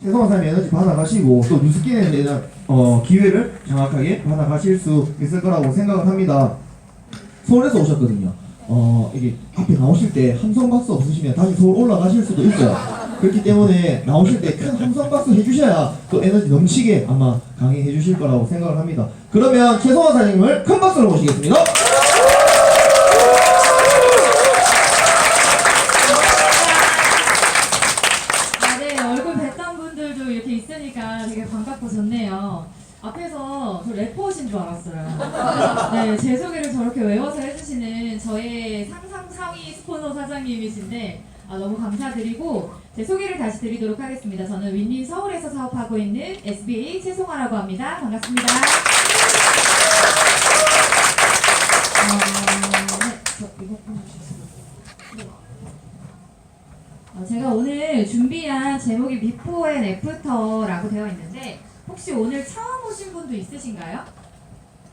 최성원 사장님 에너지 받아가시고 또 뉴스킨에 대한 기회를 정확하게 받아가실 수 있을 거라고 생각을 합니다. 서울에서 오셨거든요. 이게 앞에 나오실 때 함성박수 없으시면 다시 서울 올라가실 수도 있어요. 그렇기 때문에 나오실 때 큰 함성박수 해주셔야 또 에너지 넘치게 아마 강의해 주실 거라고 생각을 합니다. 그러면 최성원 사장님을 큰 박수로 모시겠습니다. 있으니까 되게 반갑고 좋네요. 앞에서 저 래퍼신 줄 알았어요. 네, 제 소개를 저렇게 외워서 해주시는 저의 상상 상위 스포너 사장님이신데 너무 감사드리고 제 소개를 다시 드리도록 하겠습니다. 저는 윈윈 서울에서 사업하고 있는 SBA 최송아라고 합니다. 반갑습니다. 제가 오늘 준비한 제목이 비포 앤 애프터라고 되어 있는데 혹시 오늘 처음 오신 분도 있으신가요?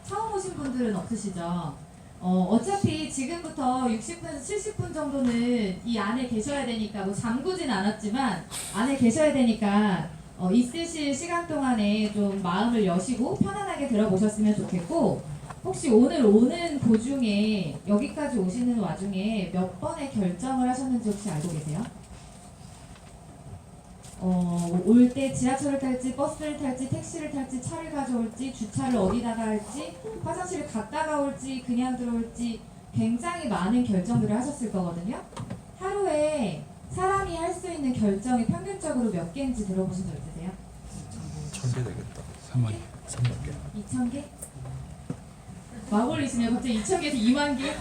처음 오신 분들은 없으시죠? 어차피 지금부터 60분에서 70분 정도는 이 안에 계셔야 되니까 뭐 잠그진 않았지만 안에 계셔야 되니까 있으실 시간 동안에 좀 마음을 여시고 편안하게 들어보셨으면 좋겠고 혹시 오늘 오는 도중에 여기까지 오시는 와중에 몇 번의 결정을 하셨는지 혹시 알고 계세요? 올 때 지하철을 탈지 버스를 탈지 택시를 탈지 차를 가져올지 주차를 어디다가 할지 화장실을 갔다가 올지 그냥 들어올지 굉장히 많은 결정들을 하셨을 거거든요. 하루에 사람이 할 수 있는 결정이 평균적으로 몇 개인지 들어보신 적 있으세요? 1000개 되겠다. 3만 개. 2000개? 막 올리시면 갑자기 2000개에서 2만 개?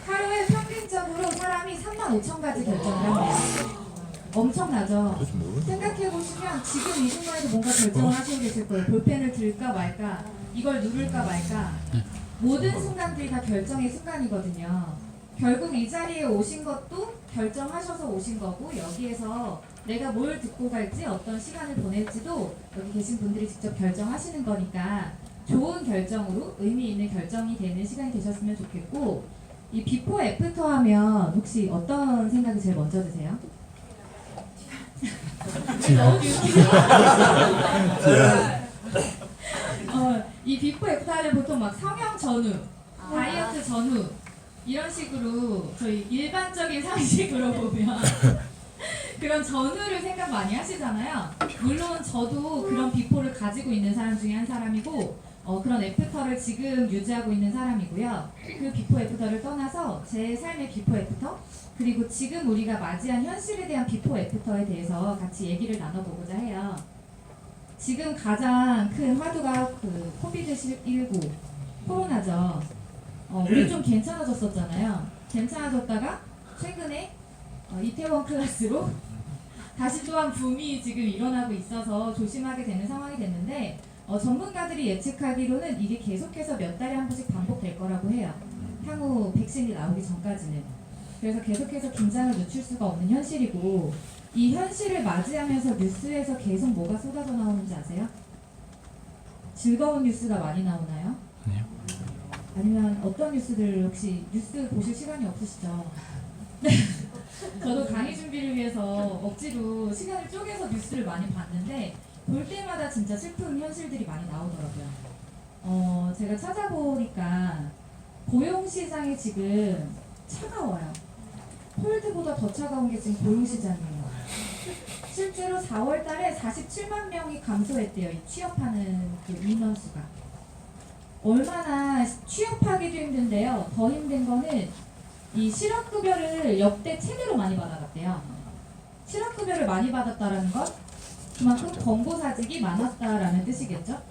하루에 평균적으로 사람이 35,000가지 결정을 합니다. 엄청나죠? 생각해보시면 지금 이 순간에도 뭔가 결정을 하시고 계실 거예요. 볼펜을 들까 말까, 이걸 누를까 말까. 모든 순간들이 다 결정의 순간이거든요. 결국 이 자리에 오신 것도 결정하셔서 오신 거고 여기에서 내가 뭘 듣고 갈지 어떤 시간을 보낼지도 여기 계신 분들이 직접 결정하시는 거니까 좋은 결정으로 의미 있는 결정이 되는 시간이 되셨으면 좋겠고 이 비포 애프터 하면 혹시 어떤 생각이 제일 먼저 드세요? 너무 이 비포 애프터는 보통 막 성형 전후, 다이어트 전후 이런 식으로 저희 일반적인 상식으로 보면 그런 전후를 생각 많이 하시잖아요. 물론 저도 그런 비포를 가지고 있는 사람 중에 한 사람이고 그런 애프터를 지금 유지하고 있는 사람이고요. 그 비포 애프터를 떠나서 제 삶의 비포 애프터 그리고 지금 우리가 맞이한 현실에 대한 비포 애프터에 대해서 같이 얘기를 나눠보고자 해요. 지금 가장 큰 화두가 그 코비드-19 코로나죠. 우리 좀 괜찮아졌었잖아요. 괜찮아졌다가 최근에 이태원 클래스로 다시 또한 붐이 지금 일어나고 있어서 조심하게 되는 상황이 됐는데 전문가들이 예측하기로는 이게 계속해서 몇 달에 한 번씩 반복될 거라고 해요. 향후 백신이 나오기 전까지는. 그래서 계속해서 긴장을 늦출 수가 없는 현실이고 이 현실을 맞이하면서 뉴스에서 계속 뭐가 쏟아져 나오는지 아세요? 즐거운 뉴스가 많이 나오나요? 아니요. 아니면 어떤 뉴스들 혹시 뉴스 보실 시간이 없으시죠? 네. 저도 강의 준비를 위해서 억지로 시간을 쪼개서 뉴스를 많이 봤는데 볼 때마다 진짜 슬픈 현실들이 많이 나오더라고요. 제가 찾아보니까 고용시장이 지금 차가워요. 폴드보다 더 차가운 게 지금 고용시장이에요. 실제로 4월 달에 47만 명이 감소했대요. 이 취업하는 그 인원수가. 얼마나 취업하기도 힘든데요. 더 힘든 거는 이 실업급여를 역대 최대로 많이 받아갔대요. 실업급여를 많이 받았다라는 건 그만큼 권고사직이 많았다라는 뜻이겠죠.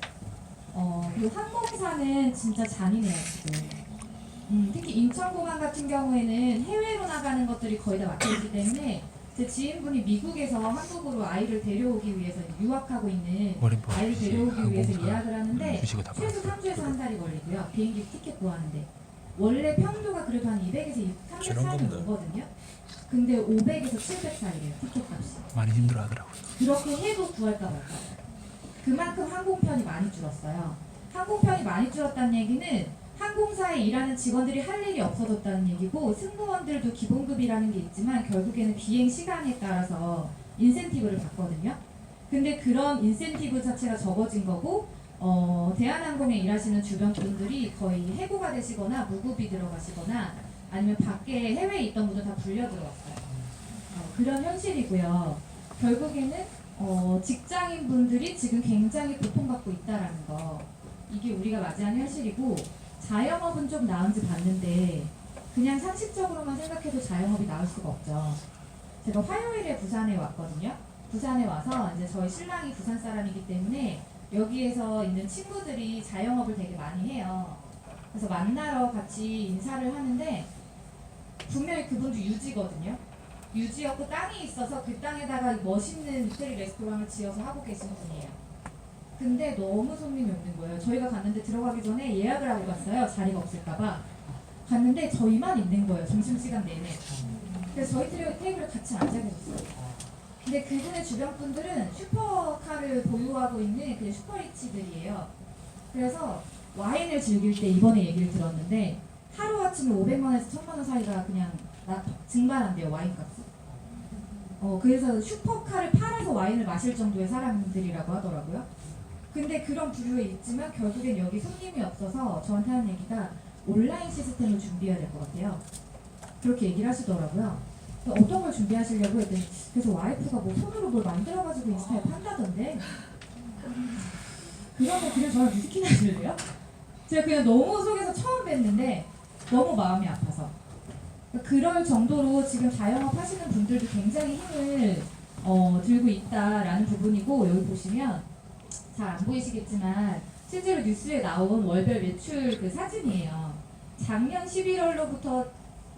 그리고 항공사는 진짜 잔인해요 지금. 특히 인천공항 같은 경우에는 해외로 나가는 것들이 거의 다 막혀있기 때문에 제 지인분이 미국에서 한국으로 아이를 데려오기 위해서 유학하고 있는 아이를 데려오기 위해서 예약을 하는데 최소 3주에서 한 달이 걸리고요. 비행기 티켓 구하는데 원래 평도가 그래도 한 200에서 300살이 오거든요. 근데 500에서 700살이래요. 티켓값이. 많이 힘들어하더라고요. 그렇게 해도 구할까 말까. 그만큼 항공편이 많이 줄었어요. 항공편이 많이 줄었다는 얘기는 항공사에 일하는 직원들이 할 일이 없어졌다는 얘기고 승무원들도 기본급이라는 게 있지만 결국에는 비행 시간에 따라서 인센티브를 받거든요. 근데 그런 인센티브 자체가 적어진 거고 대한항공에 일하시는 주변 분들이 거의 해고가 되시거나 무급이 들어가시거나 아니면 밖에 해외에 있던 분들 다 불려 들어왔어요. 그런 현실이고요. 결국에는 직장인 분들이 지금 굉장히 고통받고 있다라는 거, 이게 우리가 맞이하는 현실이고, 자영업은 좀 나은지 봤는데 그냥 상식적으로만 생각해도 자영업이 나을 수가 없죠. 제가 화요일에 부산에 왔거든요. 부산에 와서 이제 저희 신랑이 부산 사람이기 때문에 여기에서 있는 친구들이 자영업을 되게 많이 해요. 그래서 만나러 같이 인사를 하는데 분명히 그분도 유지거든요. 유지였고 땅이 있어서 그 땅에다가 멋있는 이태리 레스토랑을 지어서 하고 계신 분이에요. 근데 너무 손님이 없는 거예요. 저희가 갔는데 들어가기 전에 예약을 하고 갔어요. 자리가 없을까봐. 갔는데 저희만 있는 거예요. 점심시간 내내. 그래서 저희 테이블에 같이 앉아 계셨어요. 근데 그분의 주변 분들은 슈퍼카를 보유하고 있는 그 슈퍼리치들이에요. 그래서 와인을 즐길 때 이번에 얘기를 들었는데 하루아침에 500만 원에서 1000만 원 사이가 그냥 증발한대요. 와인값이. 그래서 슈퍼카를 팔아서 와인을 마실 정도의 사람들이라고 하더라고요. 근데 그런 부류에 있지만 결국엔 여기 손님이 없어서 저한테 하는 얘기가 온라인 시스템을 준비해야 될 것 같아요. 그렇게 얘기를 하시더라고요. 어떤 걸 준비하시려고 했더니 그래서 와이프가 뭐 손으로 뭘 만들어가지고 인스타에 판다던데 그러면 그냥 저랑 뮤직킹 하실래요? 제가 그냥 너무 속에서 처음 뵀는데 너무 마음이 아파서 그럴 정도로 지금 자영업 하시는 분들도 굉장히 힘을 들고 있다라는 부분이고, 여기 보시면 잘 안 보이시겠지만 실제로 뉴스에 나온 월별 매출 그 사진이에요. 작년 11월로부터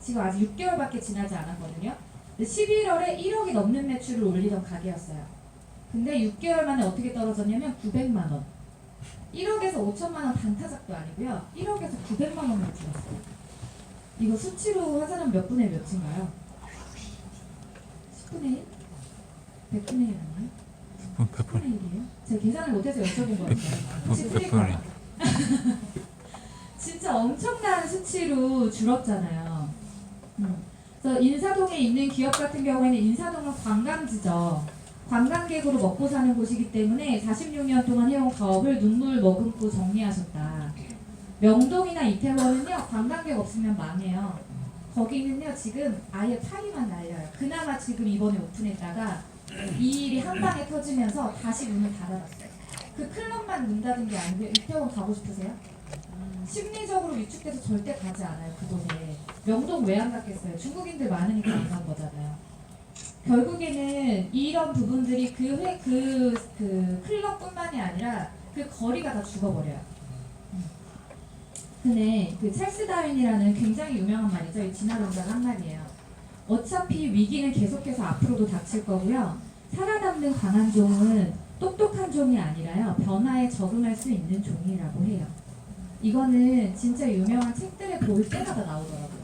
지금 아직 6개월밖에 지나지 않았거든요. 11월에 1억이 넘는 매출을 올리던 가게였어요. 근데 6개월 만에 어떻게 떨어졌냐면 900만 원. 1억에서 5천만 원 단타작도 아니고요. 1억에서 900만 원으로 줄었어요. 이거 수치로 하자면 몇 분의 몇인가요? 10분의 1? 100분의 1 아니에요? 10분의 1이에요? 제가 계산을 못해서 여쭤본 거였어요. 혹시 틀릴까요? 진짜 엄청난 수치로 줄었잖아요. 그래서 인사동에 있는 기업 같은 경우에는 인사동은 관광지죠. 관광객으로 먹고 사는 곳이기 때문에 46년 동안 해온 가업을 눈물 머금고 정리하셨다. 명동이나 이태원은요, 관광객 없으면 망해요. 거기는요, 지금 아예 파리만 날려요. 그나마 지금 이번에 오픈했다가 이 일이 한 방에 터지면서 다시 문을 닫아놨어요. 그 클럽만 문 닫은 게 아니고 이태원 가고 싶으세요? 심리적으로 위축돼서 절대 가지 않아요. 그곳에. 명동 왜 안 갔겠어요? 중국인들 많으니까 안 간 거잖아요. 결국에는 이런 부분들이 그 클럽뿐만이 아니라 그 거리가 다 죽어버려요. 근데 그 찰스 다윈이라는 굉장히 유명한 말이죠. 이 진화론자가 한 말이에요. 어차피 위기는 계속해서 앞으로도 닥칠 거고요. 살아남는 강한 종은 똑똑한 종이 아니라요. 변화에 적응할 수 있는 종이라고 해요. 이거는 진짜 유명한 책들에 볼 때마다 나오더라고요.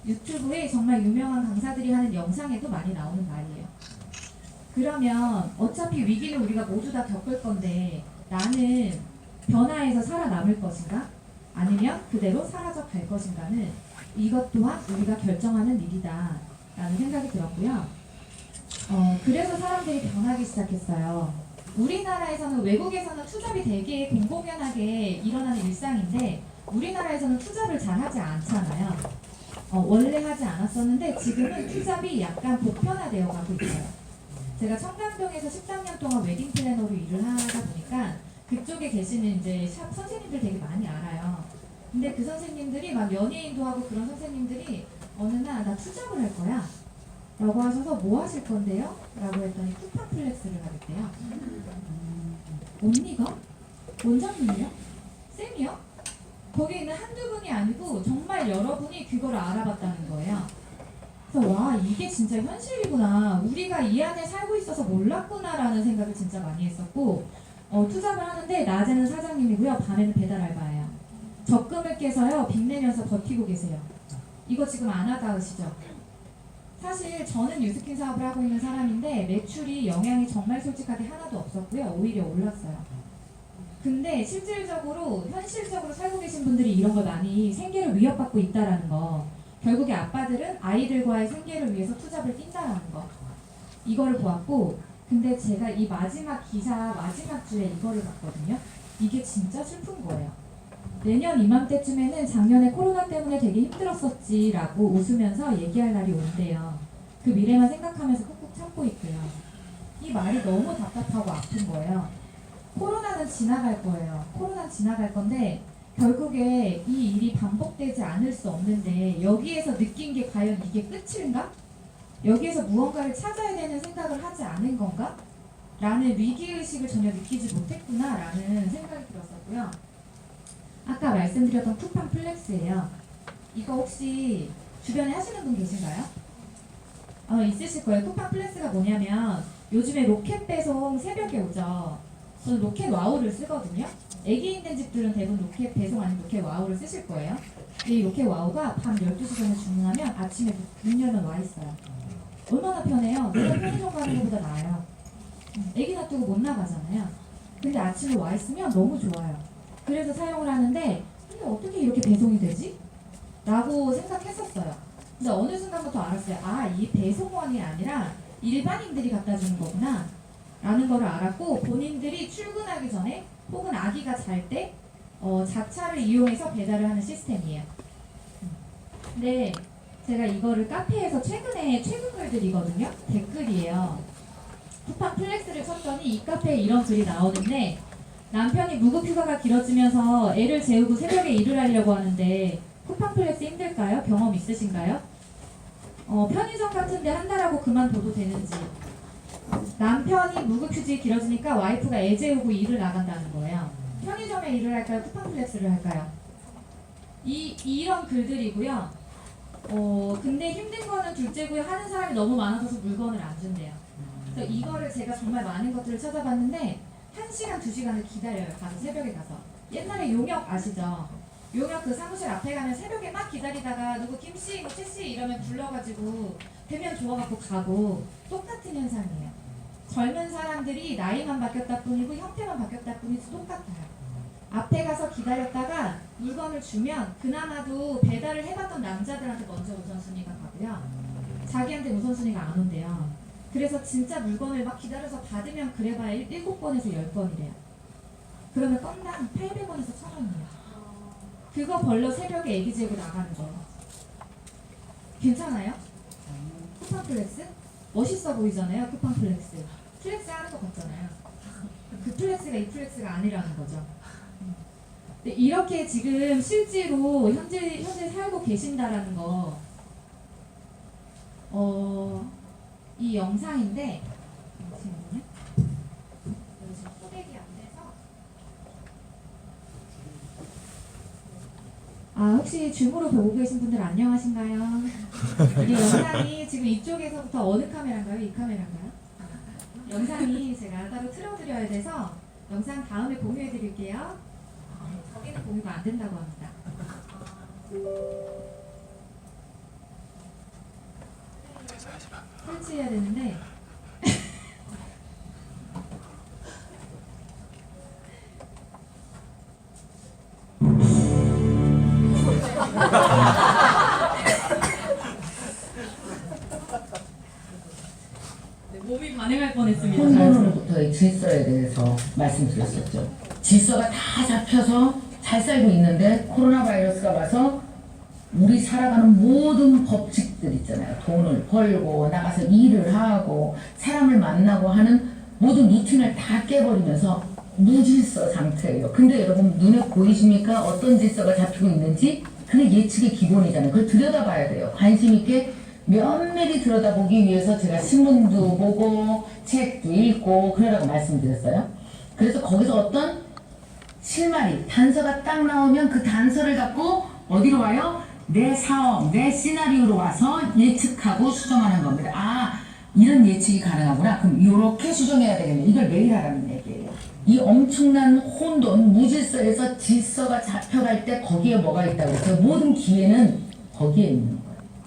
유튜브에 정말 유명한 강사들이 하는 영상에도 많이 나오는 말이에요. 그러면 어차피 위기는 우리가 모두 다 겪을 건데 나는 변화해서 살아남을 것인가? 아니면 그대로 사라져 갈 것인가는 이것 또한 우리가 결정하는 일이다 라는 생각이 들었고요. 그래서 사람들이 변하기 시작했어요. 우리나라에서는, 외국에서는 투잡이 되게 공공연하게 일어나는 일상인데 우리나라에서는 투잡을 잘 하지 않잖아요. 원래 하지 않았었는데 지금은 투잡이 약간 보편화되어 가고 있어요. 제가 청담동에서 13년 동안 웨딩 플래너로 일을 하다 보니까 그쪽에 계시는 이제 샵 선생님들 되게 많이 알아요. 근데 그 선생님들이 막 연예인도 하고 그런 선생님들이 어느 날 나 투잡을 할 거야 라고 하셔서 뭐 하실 건데요? 라고 했더니 쿠팡 플렉스를 하겠대요. 언니가? 원장님이요? 쌤이요? 거기 있는 한두 분이 아니고 정말 여러분이 그걸 알아봤다는 거예요. 그래서 와, 이게 진짜 현실이구나. 우리가 이 안에 살고 있어서 몰랐구나라는 생각을 진짜 많이 했었고, 투잡을 하는데 낮에는 사장님이고요. 밤에는 배달 알바예요. 적금을 깨서요. 빚내면서 버티고 계세요. 이거 지금 안 와닿으시죠? 사실 저는 뉴스킨 사업을 하고 있는 사람인데 매출이 영향이 정말 솔직하게 하나도 없었고요. 오히려 올랐어요. 근데 실질적으로 현실적으로 살고 계신 분들이 이런 걸 많이 생계를 위협받고 있다라는 거, 결국에 아빠들은 아이들과의 생계를 위해서 투잡을 뛴다라는 거, 이거를 보았고, 근데 제가 이 마지막 기사 마지막 주에 이거를 봤거든요. 이게 진짜 슬픈 거예요. 내년 이맘때쯤에는 작년에 코로나 때문에 되게 힘들었었지라고 웃으면서 얘기할 날이 온대요. 그 미래만 생각하면서 꾹꾹 참고 있고요. 이 말이 너무 답답하고 아픈 거예요. 코로나는 지나갈 거예요. 코로나는 지나갈 건데 결국에 이 일이 반복되지 않을 수 없는데 여기에서 느낀 게 과연 이게 끝인가? 여기에서 무언가를 찾아야 되는 생각을 하지 않은 건가? 라는 위기의식을 전혀 느끼지 못했구나 라는 생각이 들었었고요. 아까 말씀드렸던 쿠팡 플렉스예요. 이거 혹시 주변에 하시는 분 계신가요? 있으실 거예요. 쿠팡 플렉스가 뭐냐면 요즘에 로켓 배송 새벽에 오죠. 저는 로켓 와우를 쓰거든요. 애기 있는 집들은 대부분 로켓 배송 아니면 로켓 와우를 쓰실 거예요. 근데 이 로켓 와우가 밤 12시 전에 주문하면 아침에 문 열면 와 있어요. 얼마나 편해요. 내가 편의점 가는 것보다 나아요. 애기 놔두고 못 나가잖아요. 근데 아침에 와 있으면 너무 좋아요. 그래서 사용을 하는데 근데 어떻게 이렇게 배송이 되지? 라고 생각했었어요. 근데 어느 순간부터 알았어요. 아, 이 배송원이 아니라 일반인들이 갖다 주는 거구나 라는 거를 알았고, 본인들이 출근하기 전에 혹은 아기가 잘 때 자차를 이용해서 배달을 하는 시스템이에요. 근데 제가 이거를 카페에서 최근 글들이거든요. 댓글이에요. 쿠팡 플렉스를 쳤더니 이 카페에 이런 글이 나오는데, 남편이 무급휴가가 길어지면서 애를 재우고 새벽에 일을 하려고 하는데 쿠팡 플렉스 힘들까요? 경험 있으신가요? 편의점 같은데 한다라고 그만둬도 되는지. 남편이 무급휴직이 길어지니까 와이프가 애 재우고 일을 나간다는 거예요. 편의점에 일을 할까요? 쿠팡 플렉스를 할까요? 이런 글들이고요. 근데 힘든 거는 둘째고요. 하는 사람이 너무 많아져서 물건을 안 준대요. 그래서 이거를 제가 정말 많은 것들을 찾아봤는데 1시간, 2시간을 기다려요. 가서 새벽에 가서. 옛날에 용역 아시죠? 용역 그 사무실 앞에 가면 새벽에 막 기다리다가 누구 김씨, 뭐 채씨 이러면 불러가지고 되면 좋아갖고 가고, 똑같은 현상이에요. 젊은 사람들이 나이만 바뀌었다 뿐이고 형태만 바뀌었다 뿐이지 똑같아요. 앞에 가서 기다렸다가 물건을 주면 그나마도 배달을 해봤던 남자들한테 먼저 우선순위가 가고요. 자기한테 우선순위가 안 온대요. 그래서 진짜 물건을 막 기다려서 받으면 그래봐야 7번에서 10번이래요. 그러면 건당 800원에서 1000원이에요. 그거 벌러 새벽에 애기 재고 나가는 거예요. 괜찮아요? 쿠팡 플렉스? 멋있어 보이잖아요. 쿠팡 플렉스. 플렉스 하는 것 같잖아요. 그 플렉스가 이 플렉스가 아니라는 거죠. 근데 이렇게 지금 실제로 현재 살고 계신다라는 거, 이 영상인데, 잠시만요. 지금 코덱이 안 돼서. 혹시 줌으로 보고 계신 분들 안녕하신가요? 이 영상이 지금 이쪽에서부터 어느 카메라인가요? 이 카메라인가요? 영상이 제가 따로 틀어드려야 돼서 영상 다음에 공유해 드릴게요. 거기는 공유가 안 된다고 합니다. 설치해야 되는데 몸이 반응할 뻔했습니다. 혼돈으로부터의 질서에 대해서 말씀드렸었죠. 질서가 다 잡혀서 잘 살고 있는데 코로나 바이러스가 와서 우리 살아가는 모든 법칙들 있잖아요. 돈을 벌고 나가서 일을 하고 사람을 만나고 하는 모든 루틴을 다 깨버리면서 무질서 상태예요. 근데 여러분 눈에 보이십니까? 어떤 질서가 잡히고 있는지? 그게 예측의 기본이잖아요. 그걸 들여다봐야 돼요. 관심 있게 면밀히 들여다보기 위해서 제가 신문도 보고 책도 읽고 그러라고 말씀드렸어요. 그래서 거기서 어떤 실마리, 단서가 딱 나오면 그 단서를 갖고 어디로 와요? 내 사업, 내 시나리오로 와서 예측하고 수정하는 겁니다. 아, 이런 예측이 가능하구나. 그럼 이렇게 수정해야 되겠네. 이걸 매일 하라는 얘기예요. 이 엄청난 혼돈, 무질서에서 질서가 잡혀갈 때 거기에 뭐가 있다고 그랬어요? 모든 기회는 거기에 있는 거예요.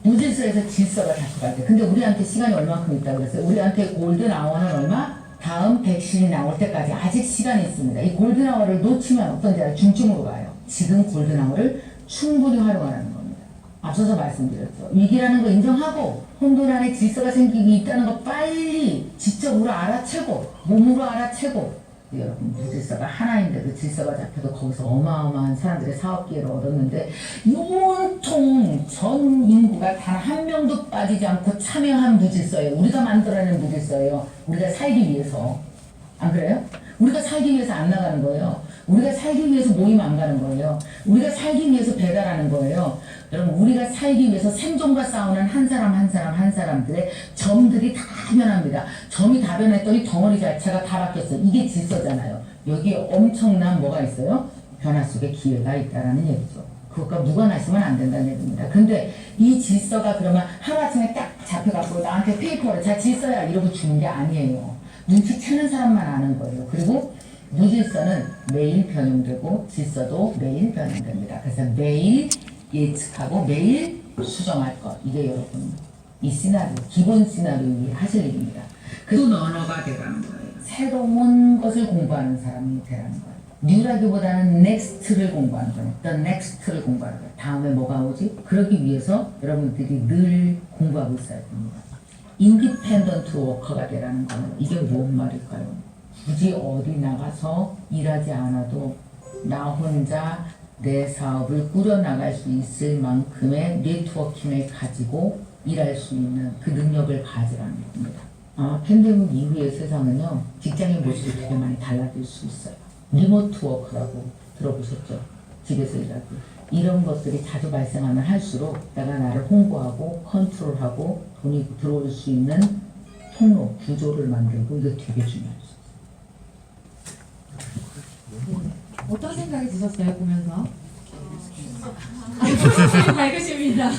무질서에서 질서가 잡혀갈 때. 근데 우리한테 시간이 얼마큼 있다고 그랬어요? 우리한테 골든 아워는 얼마? 다음 백신이 나올 때까지 아직 시간이 있습니다. 이 골든 아워를 놓치면 어떤 데가 중증으로 가요. 지금 골든 아워를 충분히 활용하라는 겁니다. 앞서서 말씀드렸죠. 위기라는 거 인정하고 혼돈 안에 질서가 생기고 있다는 거 빨리 지적으로 알아채고 몸으로 알아채고 여러분 무질서가 하나인데도 질서가 잡혀도 거기서 어마어마한 사람들의 사업 기회를 얻었는데 온통 전 인구가 단 한 명도 빠지지 않고 참여한 무질서예요. 우리가 만들어낸 무질서예요. 우리가 살기 위해서. 안 그래요? 우리가 살기 위해서 안 나가는 거예요. 우리가 살기 위해서 모임 안 가는 거예요. 우리가 살기 위해서 배달하는 거예요. 여러분 우리가 살기 위해서 생존과 싸우는 한 사람 한 사람 한 사람들의 점들이 다 변합니다. 점이 다 변했더니 덩어리 자체가 다 바뀌었어요. 이게 질서잖아요. 여기에 엄청난 뭐가 있어요? 변화 속에 기회가 있다라는 얘기죠. 그것과 무관하시면 안 된다는 얘기입니다. 근데 이 질서가 그러면 하루아침에 딱 잡혀갖고 나한테 페이퍼를 자 질서야 이러고 주는 게 아니에요. 눈치채는 사람만 아는 거예요. 그리고 무질서는 매일 변형되고 질서도 매일 변형됩니다. 그래서 매일 예측하고 매일 수정할 것. 이게 여러분 이 시나리오, 기본 시나리오 하실 일입니다. 그 언어가 돼가는 거예요. 새로운 것을 공부하는 사람이 되라는 거예요. 뉴라기보다는 넥스트를 공부하는 거예요. The next를 공부하는 거예요. 다음에 뭐가 오지? 그러기 위해서 여러분들이 늘 공부하고 있어야 됩니다. 인디펜던트 워커가 되라는 거는 이게 뭔 말일까요? 굳이 어디 나가서 일하지 않아도 나 혼자 내 사업을 꾸려나갈 수 있을 만큼의 네트워킹을 가지고 일할 수 있는 그 능력을 가지라는 겁니다. 팬데믹 이후의 세상은요, 직장인 모습이 되게 많이 달라질 수 있어요. 리모트 워크라고 들어보셨죠? 집에서 일하고. 이런 것들이 자주 발생하면 할수록 내가 나를 홍보하고 컨트롤하고 돈이 들어올 수 있는 통로, 구조를 만들고 이게 되게 중요하죠. 어떤 생각이 드셨어요 보면서? 표정이 밝으십니다.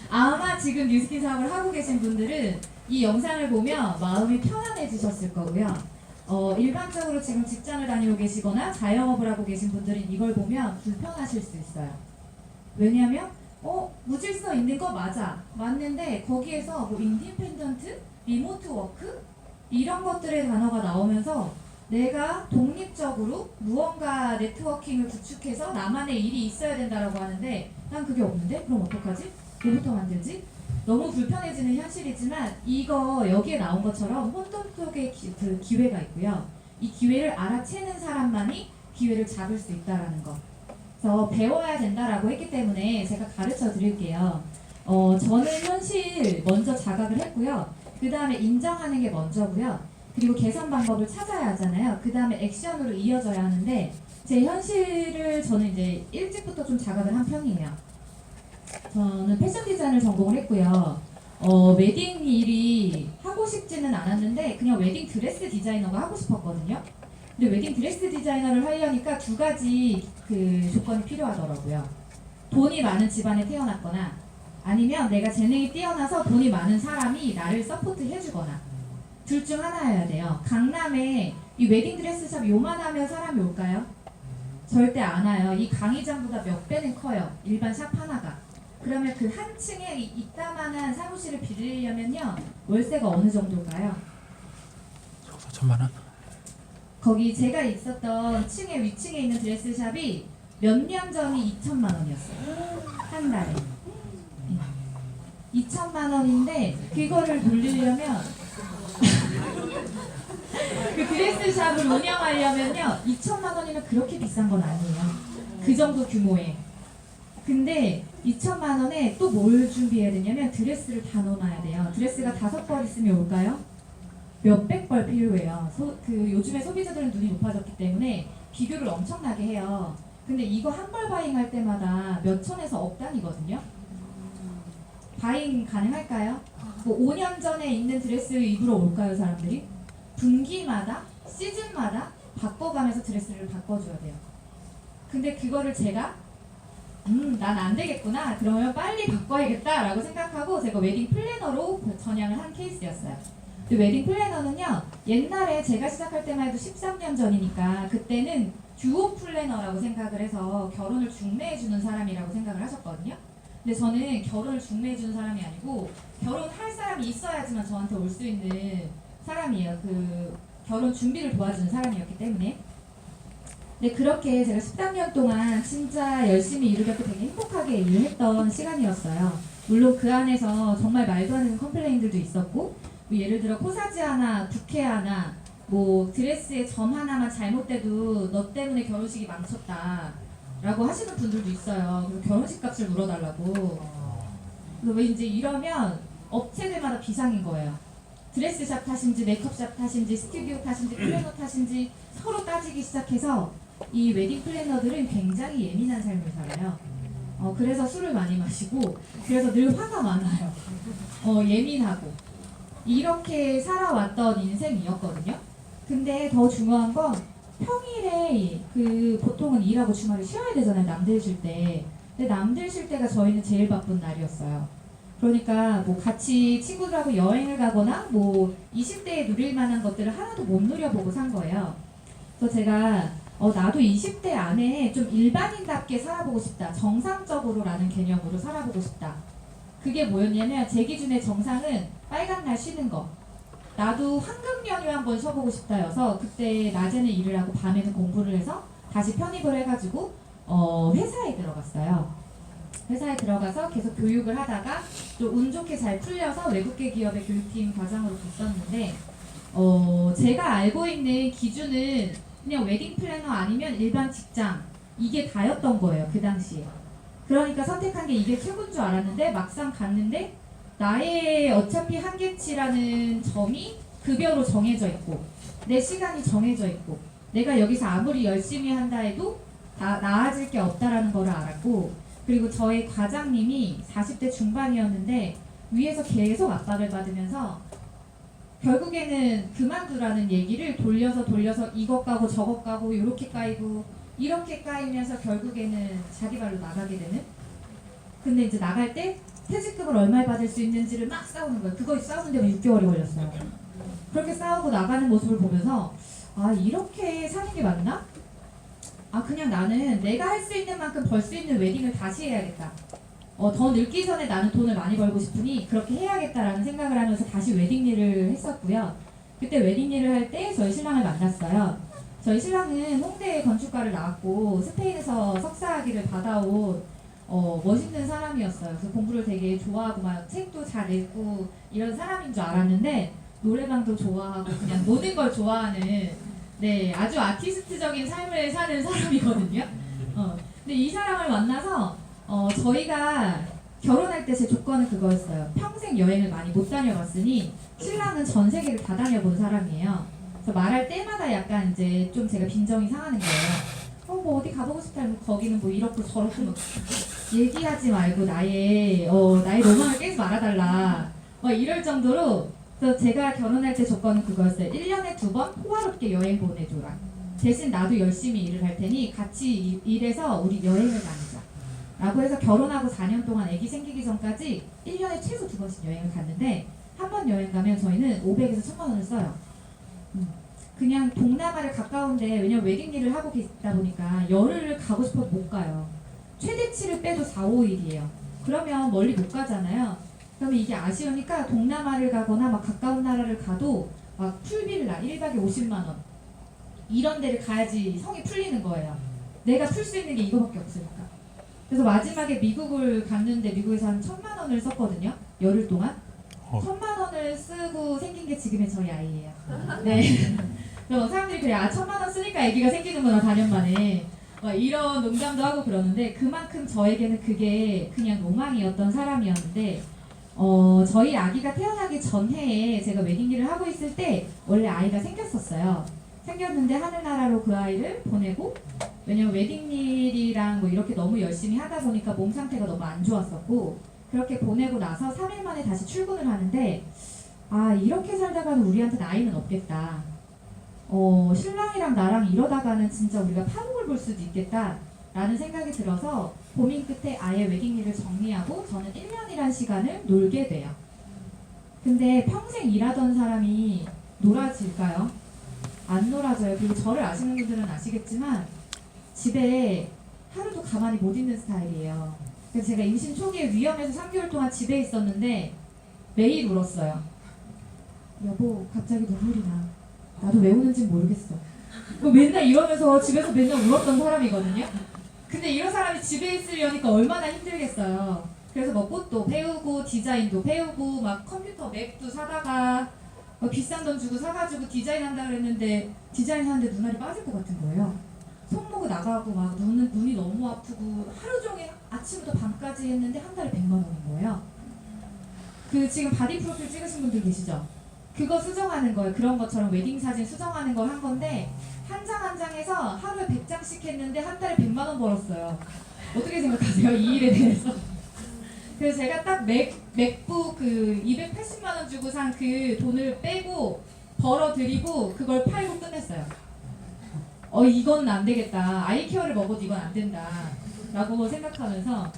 아마 지금 뉴스킨 사업을 하고 계신 분들은 이 영상을 보면 마음이 편안해지셨을 거고요. 일반적으로 지금 직장을 다니고 계시거나 자영업을 하고 계신 분들은 이걸 보면 불편하실 수 있어요. 왜냐하면 무질서 있는 거 맞는데 거기에서 뭐 인디펜던트, 리모트 워크 이런 것들의 단어가 나오면서 내가 독립적으로 무언가 네트워킹을 구축해서 나만의 일이 있어야 된다라고 하는데 난 그게 없는데? 그럼 어떡하지? 뭐부터 만들지? 너무 불편해지는 현실이지만 이거 여기에 나온 것처럼 혼돈 속에 그 기회가 있고요. 이 기회를 알아채는 사람만이 기회를 잡을 수 있다라는 거. 그래서 배워야 된다라고 했기 때문에 제가 가르쳐 드릴게요. 저는 현실 먼저 자각을 했고요. 그 다음에 인정하는 게 먼저고요. 그리고 개선 방법을 찾아야 하잖아요. 그 다음에 액션으로 이어져야 하는데 제 현실을 저는 이제 일찍부터 좀 자각을 한 편이에요. 저는 패션 디자인을 전공을 했고요. 웨딩 일이 하고 싶지는 않았는데 그냥 웨딩 드레스 디자이너가 하고 싶었거든요. 근데 웨딩 드레스 디자이너를 하려니까 두 가지 그 조건이 필요하더라고요. 돈이 많은 집안에 태어났거나 아니면 내가 재능이 뛰어나서 돈이 많은 사람이 나를 서포트 해주거나 둘 중 하나여야 돼요. 강남에 이 웨딩 드레스 샵 요만하면 사람이 올까요? 절대 안 와요. 이 강의장보다 몇 배는 커요. 일반 샵 하나가. 그러면 그 한 층에 이따만한 사무실을 빌리려면요 월세가 어느 정도일까요? 4천만 원? 거기 제가 있었던 층의 위층에 있는 드레스샵이 몇 년 전이 2천만 원이었어요. 한 달에. 2천만 원인데 그거를 돌리려면 그 드레스샵을 운영하려면요 2천만 원이면 그렇게 비싼 건 아니에요. 그 정도 규모에. 근데 2천만 원에 또 뭘 준비해야 되냐면 드레스를 다 넣어놔야 돼요. 드레스가 5벌 있으면 올까요? 몇백 벌 필요해요. 요즘에 소비자들은 눈이 높아졌기 때문에 비교를 엄청나게 해요. 근데 이거 한 벌 바잉할 때마다 몇 천에서 억 단위거든요. 바잉 가능할까요? 뭐 5년 전에 있는 드레스 입으러 올까요, 사람들이? 분기마다, 시즌마다 바꿔가면서 드레스를 바꿔줘야 돼요. 근데 그거를 제가 난 안 되겠구나. 그러면 빨리 바꿔야겠다라고 생각하고 제가 웨딩 플래너로 전향을 한 케이스였어요. 근데 웨딩 플래너는요, 옛날에 제가 시작할 때만 해도 13년 전이니까 그때는 듀오 플래너라고 생각을 해서 결혼을 중매해주는 사람이라고 생각을 하셨거든요. 근데 저는 결혼을 중매해주는 사람이 아니고 결혼할 사람이 있어야지만 저한테 올 수 있는 사람이에요. 그 결혼 준비를 도와주는 사람이었기 때문에. 근데 그렇게 제가 13년 동안 진짜 열심히 일을 했고 되게 행복하게 일을 했던 시간이었어요. 물론 그 안에서 정말 말도 안 되는 컴플레인들도 있었고, 뭐 예를 들어 코사지 하나, 부케 하나, 뭐 드레스에 점 하나만 잘못돼도 너 때문에 결혼식이 망쳤다 라고 하시는 분들도 있어요. 그래서 결혼식 값을 물어달라고. 그래서 왠지 이러면 업체들마다 비상인 거예요. 드레스샵 탓인지 메이크업샵 탓인지 스튜디오 탓인지 플래너 탓인지 서로 따지기 시작해서 이 웨딩 플래너들은 굉장히 예민한 삶을 살아요. 그래서 술을 많이 마시고 그래서 늘 화가 많아요. 예민하고 이렇게 살아왔던 인생이었거든요. 근데 더 중요한 건 평일에 그 보통은 일하고 주말에 쉬어야 되잖아요. 남들 쉴 때. 근데 남들 쉴 때가 저희는 제일 바쁜 날이었어요. 그러니까 뭐 같이 친구들하고 여행을 가거나 뭐 20대에 누릴 만한 것들을 하나도 못 누려보고 산 거예요. 그래서 제가 나도 20대 안에 좀 일반인답게 살아보고 싶다. 정상적으로라는 개념으로 살아보고 싶다. 그게 뭐였냐면 제 기준의 정상은 빨간 날 쉬는 거. 나도 황금 연휴 한번 쉬어보고 싶다여서 그때 낮에는 일을 하고 밤에는 공부를 해서 다시 편입을 해가지고 회사에 들어갔어요. 회사에 들어가서 계속 교육을 하다가 또 운 좋게 잘 풀려서 외국계 기업의 교육팀 과장으로 갔었는데 제가 알고 있는 기준은 그냥 웨딩 플래너 아니면 일반 직장 이게 다였던 거예요. 그 당시에. 그러니까 선택한 게 이게 최고인 줄 알았는데 막상 갔는데 나의 어차피 한계치라는 점이 급여로 정해져 있고 내 시간이 정해져 있고 내가 여기서 아무리 열심히 한다 해도 다 나아질 게 없다라는 걸 알았고 그리고 저희 과장님이 40대 중반이었는데 위에서 계속 압박을 받으면서 결국에는 그만두라는 얘기를 돌려서 이것 까고 저것 까고 이렇게 까이고 이렇게 까이면서 결국에는 자기 발로 나가게 되는. 근데 이제 나갈 때 퇴직금을 얼마에 받을 수 있는지를 막 싸우는 거예요. 그거 싸우는 데만 6개월이 걸렸어요. 그렇게 싸우고 나가는 모습을 보면서 아 이렇게 사는 게 맞나? 아 그냥 나는 내가 할 수 있는 만큼 벌 수 있는 웨딩을 다시 해야겠다. 더 늙기 전에 나는 돈을 많이 벌고 싶으니 그렇게 해야겠다라는 생각을 하면서 다시 웨딩 일을 했었고요. 그때 웨딩 일을 할 때 저희 신랑을 만났어요. 저희 신랑은 홍대 건축과를 나왔고 스페인에서 석사학위를 받아온 멋있는 사람이었어요. 그래서 공부를 되게 좋아하고 막 책도 잘 읽고 이런 사람인 줄 알았는데 노래방도 좋아하고 그냥 노는 걸 좋아하는 네 아주 아티스트적인 삶을 사는 사람이거든요. 근데 이 사람을 만나서 저희가 결혼할 때 제 조건은 그거였어요. 평생 여행을 많이 못 다녀봤으니 신랑은 전 세계를 다 다녀본 사람이에요. 그래서 말할 때마다 약간 이제 좀 제가 빈정이 상하는 거예요. 뭐 어디 가보고 싶다면 거기는 뭐 이렇고 저렇고 뭐 얘기하지 말고 나의 로망을 깨지 말아달라. 이럴 정도로 그래서 제가 결혼할 때 조건은 그거였어요. 1년에 2번 호화롭게 여행 보내줘라. 대신 나도 열심히 일을 할 테니 같이 일해서 우리 여행을 다니자. 라고 해서 결혼하고 4년 동안 아기 생기기 전까지 1년에 최소 2번씩 여행을 갔는데 한 번 여행 가면 저희는 500에서 1000만 원을 써요. 그냥 동남아를 가까운데 왜냐면 웨딩 일을 하고 계시다 보니까 열흘을 가고 싶어도 못 가요. 최대치를 빼도 4, 5일이에요. 그러면 멀리 못 가잖아요. 그러면 이게 아쉬우니까 동남아를 가거나 막 가까운 나라를 가도 막 풀빌라 1박에 50만 원 이런 데를 가야지 성이 풀리는 거예요. 내가 풀 수 있는 게 이거밖에 없으니까. 그래서 마지막에 미국을 갔는데 미국에서 한 1000만 원을 썼거든요. 열흘 동안. 1000만 원을 쓰고 생긴 게 지금의 저희 아이예요. 네. 그래서 사람들이 그래 1000만 원 쓰니까 아기가 생기는구나 4년 만에. 이런 농담도 하고 그러는데 그만큼 저에게는 그게 그냥 로망이었던 사람이었는데 저희 아기가 태어나기 전해에 제가 웨딩 일을 하고 있을 때 원래 아이가 생겼었어요. 생겼는데 하늘나라로 그 아이를 보내고 왜냐면 웨딩 일이랑 뭐 이렇게 너무 열심히 하다 보니까 몸 상태가 너무 안 좋았었고 그렇게 보내고 나서 3일 만에 다시 출근을 하는데 아 이렇게 살다가는 우리한테 나이는 없겠다. 신랑이랑 나랑 이러다가는 진짜 우리가 파국을 볼 수도 있겠다 라는 생각이 들어서 고민 끝에 아예 웨딩 일을 정리하고 저는 1년이란 시간을 놀게 돼요. 근데 평생 일하던 사람이 놀아질까요? 안 놀아져요. 그리고 저를 아시는 분들은 아시겠지만 집에 하루도 가만히 못 있는 스타일이에요. 그래서 제가 임신 초기에 위험해서 3개월 동안 집에 있었는데 매일 울었어요. 여보 갑자기 눈물이 나. 나도 왜 우는지 모르겠어. 맨날 이러면서 집에서 맨날 울었던 사람이거든요. 근데 이런 사람이 집에 있으려니까 얼마나 힘들겠어요. 그래서 뭐 꽃도 배우고 디자인도 배우고 막 컴퓨터 맥도 사다가 뭐 비싼 돈 주고 사가지고 디자인한다 그랬는데 디자인하는데 눈알이 빠질 것 같은 거예요. 손목이 나가고 막 눈이 너무 아프고 하루 종일 아침부터 밤까지 했는데 한 달에 100만 원인 거예요. 그 지금 바디 프로필 찍으신 분들 계시죠? 그거 수정하는 거예요. 그런 것처럼 웨딩 사진 수정하는 걸 한 건데 한 장 한 장에서 하루에 100장씩 했는데 한 달에 100만 원 벌었어요. 어떻게 생각하세요? 이 일에 대해서? 그래서 제가 딱 맥북 그 280만 원 주고 산 그 돈을 빼고 벌어들이고 그걸 팔고 끝냈어요. 이건 안 되겠다. 아이케어를 먹어도 이건 안 된다. 라고 생각하면서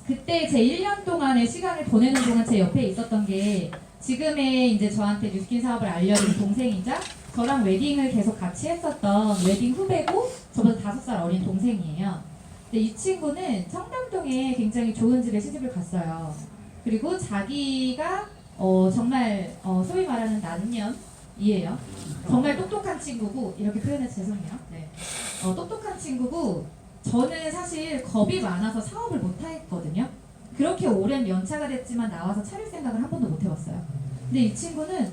그때 제 1년 동안의 시간을 보내는 동안 제 옆에 있었던 게 지금의 이제 저한테 뉴스킨 사업을 알려준 동생이자 저랑 웨딩을 계속 같이 했었던 웨딩 후배고 저보다 5살 어린 동생이에요. 근데 이 친구는 청담동에 굉장히 좋은 집에 시집을 갔어요. 그리고 자기가 정말 소위 말하는 난년이에요. 정말 똑똑한 친구고 이렇게 표현해서 죄송해요. 네. 똑똑한 친구고 저는 사실 겁이 많아서 사업을 못 하겠거든요. 그렇게 오랜 연차가 됐지만 나와서 차릴 생각을 한 번도 못 해봤어요. 근데 이 친구는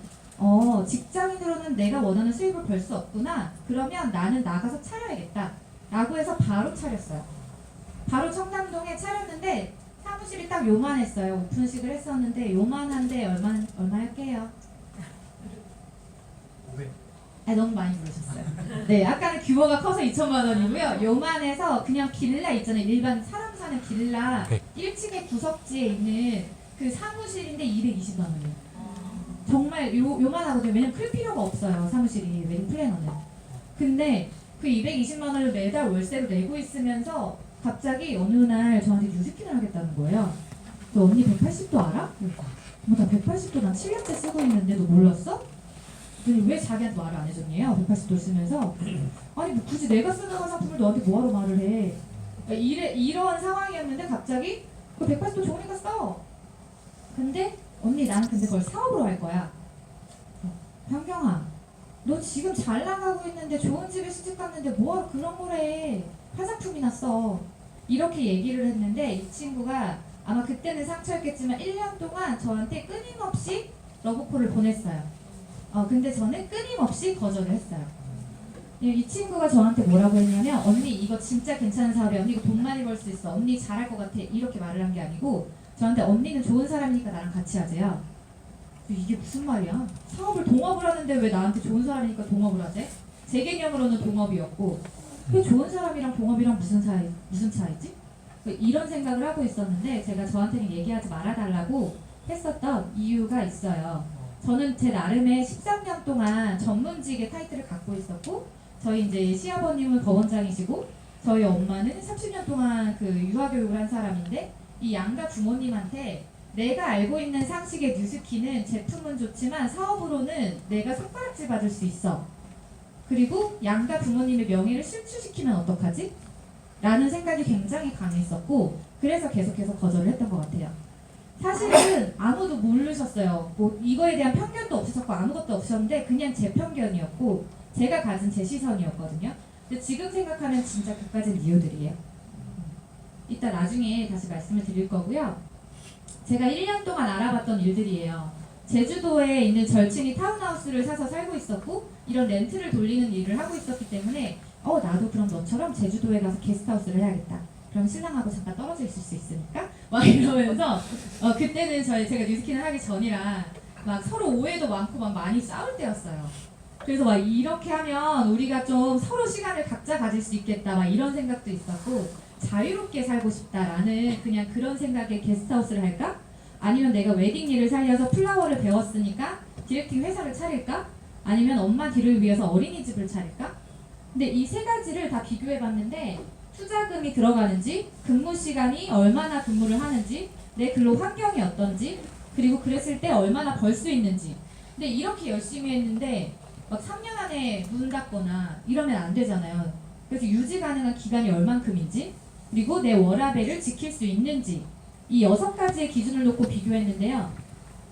직장인으로는 내가 원하는 수입을 벌 수 없구나. 그러면 나는 나가서 차려야겠다. 라고 해서 바로 차렸어요. 바로 청담동에 차렸는데 사무실이 딱 요만했어요. 오픈식을 했었는데 요만한데 얼마 할게요? 너무 많이 부르셨어요. 네, 약간 규모가 커서 2천만 원이고요. 요만해서 그냥 빌라 있잖아요. 일반 사람 사는 빌라 1층에 구석지에 있는 그 사무실인데 220만 원이에요. 정말 요만하거든요. 왜냐면 클 필요가 없어요. 사무실이 웨딩 플래너는. 근데 그 220만 원을 매달 월세로 내고 있으면서 갑자기 어느 날 저한테 뉴스킨을 하겠다는 거예요. 너 언니 180도 알아? 나 180도 난 7년째 쓰고 있는데 너 몰랐어? 왜 자기한테 말을 안 해줬냐요? 180도 쓰면서 아니 뭐 굳이 내가 쓰는 화장품을 너한테 뭐하러 말을 해? 이런 상황이었는데 갑자기 그 180도 좋으니까 써. 근데 언니 나는 근데 그걸 사업으로 할 거야. 현경아 너 지금 잘 나가고 있는데 좋은 집에 시집 갔는데 뭐하러 그런 걸 해? 화장품이나 써. 이렇게 얘기를 했는데 이 친구가 아마 그때는 상처였겠지만 1년 동안 저한테 끊임없이 러브콜을 보냈어요. 근데 저는 끊임없이 거절을 했어요. 이 친구가 저한테 뭐라고 했냐면 언니 이거 진짜 괜찮은 사업이야. 언니 이거 돈 많이 벌 수 있어. 언니 잘할 것 같아. 이렇게 말을 한 게 아니고 저한테 언니는 좋은 사람이니까 나랑 같이 하재요. 이게 무슨 말이야? 사업을 동업을 하는데 왜 나한테 좋은 사람이니까 동업을 하재? 제 개념으로는 동업이었고 그 좋은 사람이랑 동업이랑 무슨 차이지? 이런 생각을 하고 있었는데 제가 저한테는 얘기하지 말아달라고 했었던 이유가 있어요. 저는 제 나름의 13년 동안 전문직의 타이틀을 갖고 있었고 저희 이제 시아버님은 법원장이시고 저희 엄마는 30년 동안 그 유아교육을 한 사람인데 이 양가 부모님한테 내가 알고 있는 상식의 뉴스키는 제품은 좋지만 사업으로는 내가 손가락질 받을 수 있어. 그리고 양가 부모님의 명예를 실추시키면 어떡하지? 라는 생각이 굉장히 강했었고 그래서 계속해서 거절을 했던 것 같아요. 사실은 아무도 모르셨어요. 뭐 이거에 대한 편견도 없으셨고 아무것도 없으셨는데 그냥 제 편견이었고 제가 가진 제 시선이었거든요. 근데 지금 생각하면 진짜 그까진 이유들이에요. 이따 나중에 다시 말씀을 드릴 거고요. 제가 1년 동안 알아봤던 일들이에요. 제주도에 있는 절친이 타운하우스를 사서 살고 있었고 이런 렌트를 돌리는 일을 하고 있었기 때문에 나도 그럼 너처럼 제주도에 가서 게스트하우스를 해야겠다. 그럼 신랑하고 잠깐 떨어져 있을 수 있으니까 막 이러면서 그때는 제가 뉴스킨을 하기 전이라 막 서로 오해도 많고 막 많이 싸울 때였어요. 그래서 막 이렇게 하면 우리가 좀 서로 시간을 각자 가질 수 있겠다 막 이런 생각도 있었고 자유롭게 살고 싶다라는 그냥 그런 생각에 게스트하우스를 할까? 아니면 내가 웨딩 일을 살려서 플라워를 배웠으니까 디렉팅 회사를 차릴까? 아니면 엄마 뒤를 위해서 어린이집을 차릴까? 근데 이 세 가지를 다 비교해봤는데 투자금이 들어가는지, 근무 시간이 얼마나 근무를 하는지, 내 근로 환경이 어떤지, 그리고 그랬을 때 얼마나 벌 수 있는지. 근데 이렇게 열심히 했는데 막 3년 안에 문 닫거나 이러면 안 되잖아요. 그래서 유지 가능한 기간이 얼만큼인지, 그리고 내 워라밸을 지킬 수 있는지 이 6가지의 기준을 놓고 비교했는데요.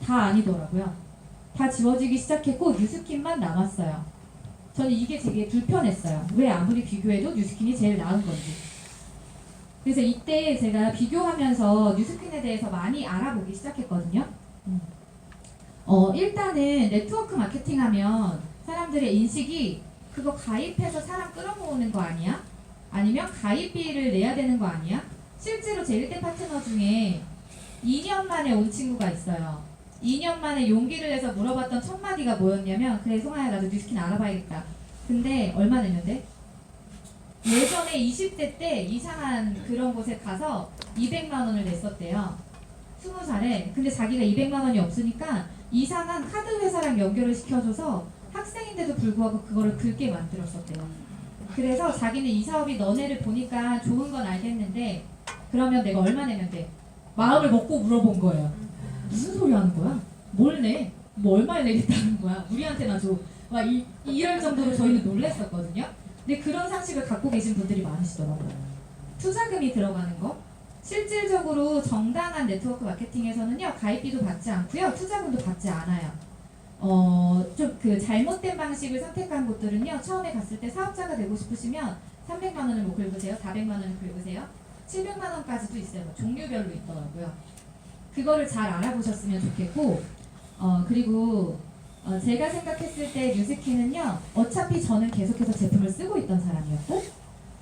다 아니더라고요. 다 지워지기 시작했고 뉴스킨만 남았어요. 저는 이게 되게 불편했어요. 왜 아무리 비교해도 뉴스킨이 제일 나은 건지. 그래서 이때 제가 비교하면서 뉴스킨에 대해서 많이 알아보기 시작했거든요. 일단은 네트워크 마케팅 하면 사람들의 인식이 그거 가입해서 사람 끌어모으는 거 아니야? 아니면 가입비를 내야 되는 거 아니야? 실제로 제 1대 파트너 중에 2년 만에 온 친구가 있어요. 2년 만에 용기를 내서 물어봤던 첫 마디가 뭐였냐면, 그래 송아야 나도 뉴스킨 알아봐야겠다. 근데 얼마 냈는데? 예전에 20대 때 이상한 그런 곳에 가서 200만 원을 냈었대요. 20살에. 근데 자기가 200만 원이 없으니까 이상한 카드 회사랑 연결을 시켜줘서 학생인데도 불구하고 그거를 긁게 만들었었대요. 그래서 자기는 이 사업이 너네를 보니까 좋은 건 알겠는데 그러면 내가 얼마 내면 돼? 마음을 먹고 물어본 거예요. 무슨 소리 하는 거야? 뭘 내? 뭐 얼마에 내겠다는 거야? 우리한테나 줘. 막 이럴 정도로 저희는 놀랬었거든요. 근데 그런 상식을 갖고 계신 분들이 많으시더라고요. 투자금이 들어가는 거. 실질적으로 정당한 네트워크 마케팅에서는요, 가입비도 받지 않고요, 투자금도 받지 않아요. 좀 그 잘못된 방식을 선택한 곳들은요, 처음에 갔을 때 사업자가 되고 싶으시면 300만 원을 뭐 긁으세요, 400만 원을 긁으세요, 700만 원까지도 있어요. 종류별로 있더라고요. 그거를 잘 알아보셨으면 좋겠고, 그리고 제가 생각했을 때 뉴스킨은요, 어차피 저는 계속해서 제품을 쓰고 있던 사람이었고,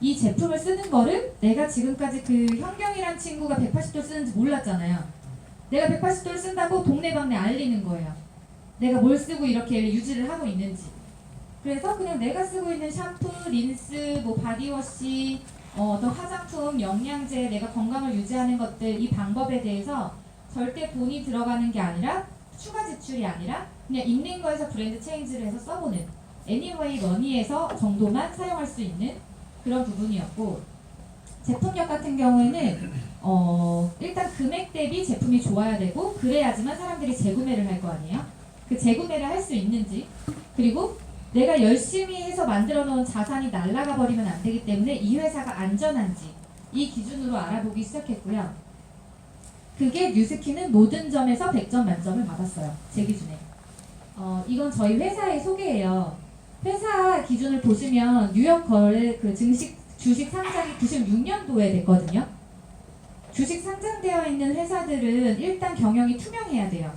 이 제품을 쓰는 거를 내가 지금까지 그 현경이란 친구가 180돌 쓰는지 몰랐잖아요. 내가 180돌 쓴다고 동네방네 알리는 거예요. 내가 뭘 쓰고 이렇게 유지를 하고 있는지. 그래서 그냥 내가 쓰고 있는 샴푸, 린스, 뭐 바디워시, 어떤 화장품, 영양제, 내가 건강을 유지하는 것들, 이 방법에 대해서 절대 돈이 들어가는 게 아니라, 추가 지출이 아니라 그냥 있는 거에서 브랜드 체인지를 해서 써보는, 애니웨이 머니에서 정도만 사용할 수 있는 그런 부분이었고, 제품력 같은 경우에는 일단 금액 대비 제품이 좋아야 되고, 그래야지만 사람들이 재구매를 할 거 아니에요. 그 재구매를 할 수 있는지, 그리고 내가 열심히 해서 만들어 놓은 자산이 날아가 버리면 안 되기 때문에 이 회사가 안전한지, 이 기준으로 알아보기 시작했고요. 그게 뉴스킨은 모든 점에서 100점 만점을 받았어요. 제 기준에. 이건 저희 회사의 소개예요. 회사 기준을 보시면 뉴욕 거래 그 주식 상장이 96년도에 됐거든요. 주식 상장되어 있는 회사들은 일단 경영이 투명해야 돼요.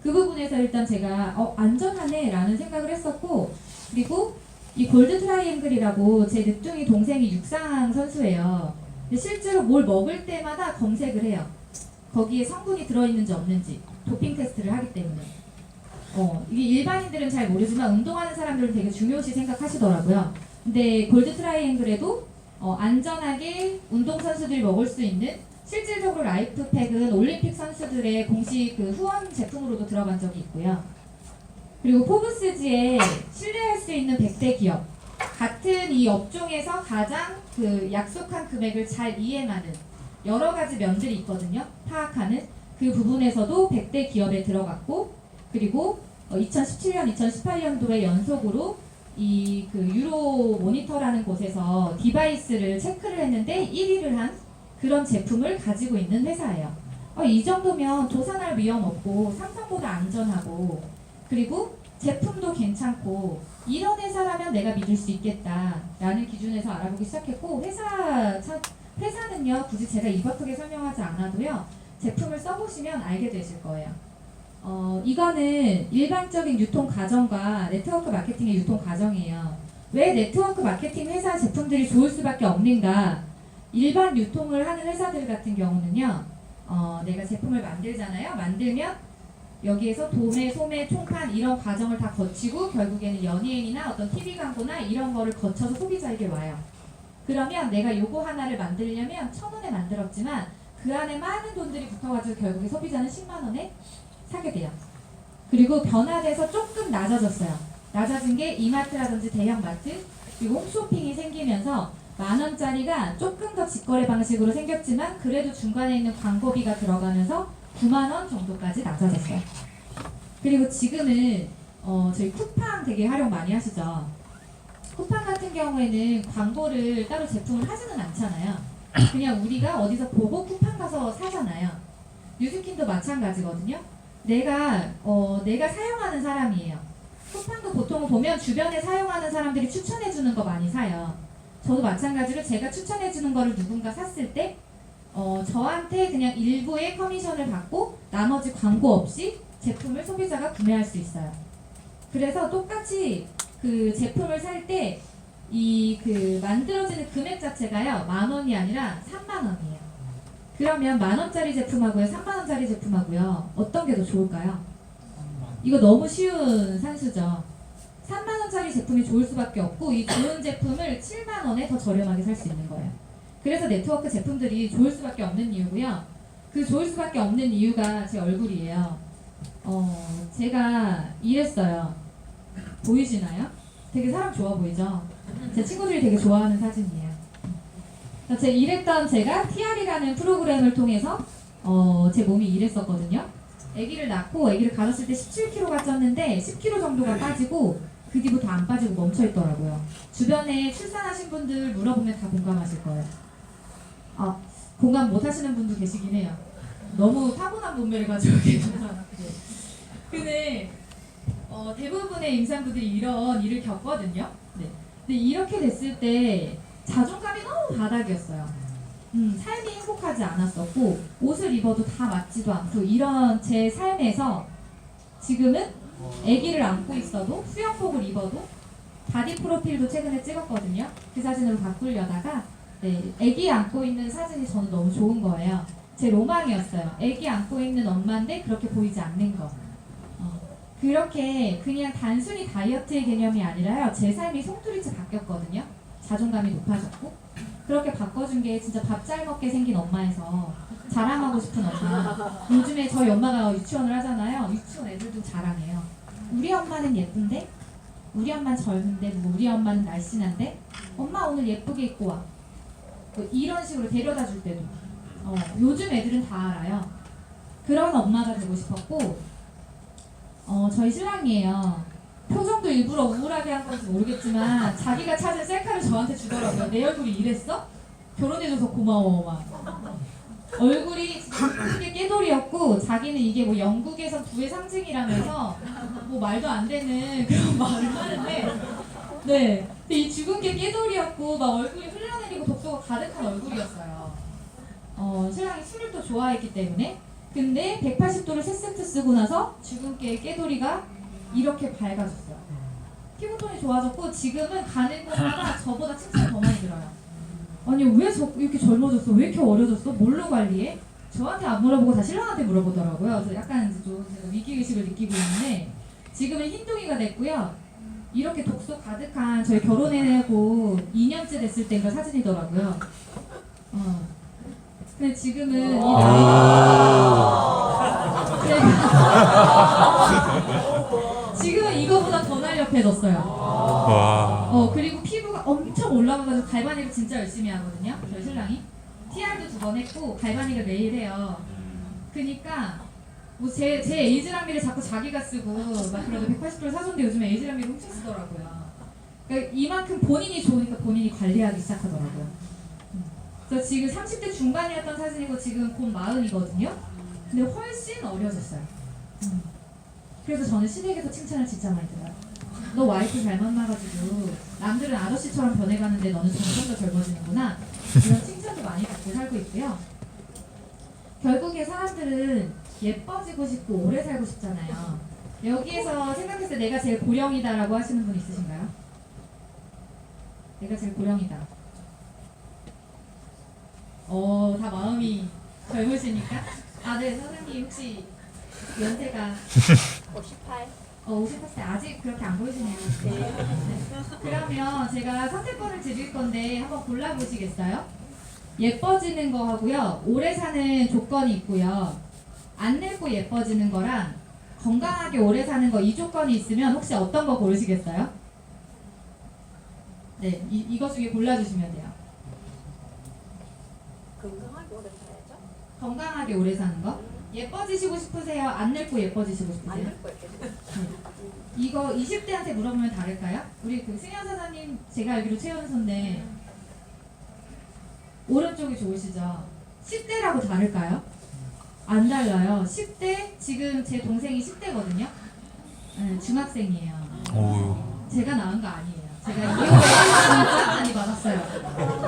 그 부분에서 일단 제가 안전하네 라는 생각을 했었고, 그리고 이 골드 트라이앵글이라고 제 늦둥이 동생이 육상 선수예요. 근데 실제로 뭘 먹을 때마다 검색을 해요. 거기에 성분이 들어있는지 없는지 도핑 테스트를 하기 때문에. 이게 일반인들은 잘 모르지만 운동하는 사람들은 되게 중요시 생각하시더라고요. 근데 골드 트라이앵글에도 안전하게 운동선수들이 먹을 수 있는, 실질적으로 라이프팩은 올림픽 선수들의 공식 그 후원 제품으로도 들어간 적이 있고요. 그리고 포브스지에 신뢰할 수 있는 100대 기업, 같은 이 업종에서 가장 그 약속한 금액을 잘 이행하는 여러 가지 면들이 있거든요. 파악하는 그 부분에서도 100대 기업에 들어갔고, 그리고 2017년, 2018년도에 연속으로 이 그 유로 모니터라는 곳에서 디바이스를 체크를 했는데 1위를 한 그런 제품을 가지고 있는 회사예요. 이 정도면 도산할 위험 없고 삼성보다 안전하고, 그리고 제품도 괜찮고, 이런 회사라면 내가 믿을 수 있겠다라는 기준에서 알아보기 시작했고, 회사는요 굳이 제가 입어프게 설명하지 않아도요 제품을 써보시면 알게 되실 거예요. 이거는 일반적인 유통 과정과 네트워크 마케팅의 유통 과정이에요. 왜 네트워크 마케팅 회사 제품들이 좋을 수밖에 없는가? 일반 유통을 하는 회사들 같은 경우는요, 내가 제품을 만들잖아요. 만들면 여기에서 도매, 소매, 총판 이런 과정을 다 거치고 결국에는 연예인이나 어떤 TV 광고나 이런 거를 거쳐서 소비자에게 와요. 그러면 내가 요거 하나를 만들려면 1,000원에 만들었지만 그 안에 많은 돈들이 붙어가지고 결국에 소비자는 10만 원에 사게 돼요. 그리고 변화돼서 조금 낮아졌어요. 낮아진 게 이마트라든지 대형마트, 그리고 홈쇼핑이 생기면서 10,000원짜리가 조금 더 직거래 방식으로 생겼지만 그래도 중간에 있는 광고비가 들어가면서 9만 원 정도까지 낮아졌어요. 그리고 지금은 저희 쿠팡 되게 활용 많이 하시죠. 쿠팡 같은 경우에는 광고를 따로 제품을 하지는 않잖아요. 그냥 우리가 어디서 보고 쿠팡 가서 사잖아요. 뉴스킨도 마찬가지거든요. 내가 사용하는 사람이에요. 쿠팡도 보통 보면 주변에 사용하는 사람들이 추천해주는 거 많이 사요. 저도 마찬가지로 제가 추천해주는 거를 누군가 샀을 때 저한테 그냥 일부의 커미션을 받고 나머지 광고 없이 제품을 소비자가 구매할 수 있어요. 그래서 똑같이 그 제품을 살 때 이 그 만들어지는 금액 자체가요 10,000원이 아니라 30,000원이에요. 그러면 10,000원짜리 제품하고요 30,000원짜리 제품하고요 어떤 게 더 좋을까요? 이거 너무 쉬운 산수죠. 30,000원짜리 제품이 좋을 수밖에 없고 이 좋은 제품을 70,000원에 더 저렴하게 살 수 있는 거예요. 그래서 네트워크 제품들이 좋을 수밖에 없는 이유고요. 그 좋을 수밖에 없는 이유가 제 얼굴이에요. 제가 이랬어요. 보이시나요? 되게 사람 좋아 보이죠? 제 친구들이 되게 좋아하는 사진이에요. 제가 일했던 제가 TR이라는 프로그램을 통해서 제 몸이 이랬었거든요. 아기를 낳고 아기를 가졌을 때 17kg가 쪘는데 10kg 정도가 빠지고 그 뒤부터 안 빠지고 멈춰 있더라고요. 주변에 출산하신 분들 물어보면 다 공감하실 거예요. 공감 못 하시는 분도 계시긴 해요. 너무 타고난 몸매를 가지고 계셔서. 근데 대부분의 임산부들이 이런 일을 겪거든요. 네. 근데 이렇게 됐을 때 자존감이 너무 바닥이었어요. 삶이 행복하지 않았었고 옷을 입어도 다 맞지도 않고 이런 제 삶에서 지금은 아기를 안고 있어도 수영복을 입어도 바디 프로필도 최근에 찍었거든요. 그 사진으로 바꾸려다가 아기 안고 있는 사진이 저는 너무 좋은 거예요. 제 로망이었어요. 아기 안고 있는 엄마인데 그렇게 보이지 않는 거. 그렇게 그냥 단순히 다이어트의 개념이 아니라요. 제 삶이 송두리째 바뀌었거든요. 자존감이 높아졌고 그렇게 바꿔준 게 진짜 밥 잘 먹게 생긴 엄마에서 자랑하고 싶은 엄마. 요즘에 저희 엄마가 유치원을 하잖아요. 유치원 애들도 자랑해요. 우리 엄마는 예쁜데? 우리 엄마는 젊은데? 우리 엄마는 날씬한데? 엄마 오늘 예쁘게 입고 와. 이런 식으로 데려다 줄 때도 요즘 애들은 다 알아요. 그런 엄마가 되고 싶었고 저희 신랑이에요. 표정도 일부러 우울하게 한 건지 모르겠지만 자기가 찾은 셀카를 저한테 주더라고요. 내 얼굴이 이랬어? 결혼해줘서 고마워 막. 얼굴이 크게 깨돌이였고 자기는 이게 뭐 영국에서 부의 상징이라면서 뭐 말도 안 되는 그런 말을 하는데 네. 근데 이 죽은 게 깨돌이였고 막 얼굴이 흘러내리고 독소가 가득한 얼굴이었어요. 신랑이 술을 또 좋아했기 때문에 근데 180도를 3세트 쓰고 나서 죽은 게 깨돌이가 이렇게 밝아졌어요. 피부톤이 좋아졌고 지금은 가는 곳마다 저보다 칭찬 더 많이 들어요. 아니 왜 이렇게 젊어졌어? 왜 이렇게 어려졌어? 뭘로 관리해? 저한테 안 물어보고 다 신랑한테 물어보더라고요. 그래서 약간 좀 위기의식을 느끼고 있는데 지금은 흰둥이가 됐고요. 이렇게 독소 가득한 저희 결혼해고 2년째 됐을 때가 사진이더라고요. 근데 지금은 이 지금은 이거보다 더 날렵해졌어요. 와. 그리고 피부가 엄청 올라가가지고 갈바닉을 진짜 열심히 하거든요. 저희 신랑이 TR도 2번 했고 갈바닉을 매일 해요. 그니까 뭐 제 에이즈랑비를 자꾸 자기가 쓰고 막 그래도 180도를 사줬는데 요즘에 에이즈랑비를 훔쳐 쓰더라고요. 그러니까 이만큼 본인이 좋으니까 본인이 관리하기 시작하더라고요. 그래서 지금 30대 중반이었던 사진이고 지금 곧 40이거든요. 근데 훨씬 어려졌어요. 그래서 저는 신에게서 칭찬을 진짜 많이 들어요. 너 와이프 잘 만나가지고 남들은 아저씨처럼 변해가는데 너는 점점 더 젊어지는구나. 이런 칭찬도 많이 받고 살고 있고요. 결국에 사람들은 예뻐지고 싶고 오래 살고 싶잖아요. 여기에서 생각했을 때 내가 제일 고령이다라고 하시는 분 있으신가요? 내가 제일 고령이다. 다 마음이 젊으시니까? 네, 선생님 혹시 연세가 58. 58세 아직 그렇게 안 보이시네요. 네. 그러면 제가 선택권을 드릴 건데 한번 골라보시겠어요? 예뻐지는 거 하고요. 오래 사는 조건이 있고요. 안 늙고 예뻐지는 거랑 건강하게 오래 사는 거 이 조건이 있으면 혹시 어떤 거 고르시겠어요? 네, 이거 중에 골라주시면 돼요. 건강하게 오래 살아야죠. 건강하게 오래 사는 거? 예뻐지시고 싶으세요? 안 늙고 예뻐지시고 안 싶으세요? 늙고 예뻐지고. 이거 20대한테 물어보면 다를까요? 우리 그 승현 사장님 제가 알기로 최연소인데 오른쪽이 좋으시죠? 10대라고 다를까요? 안 달라요. 10대 지금 제 동생이 10대거든요. 네, 중학생이에요. 어우. 제가 낳은 거 아니에요. 제가 이혼을 진짜 많이 받았어요.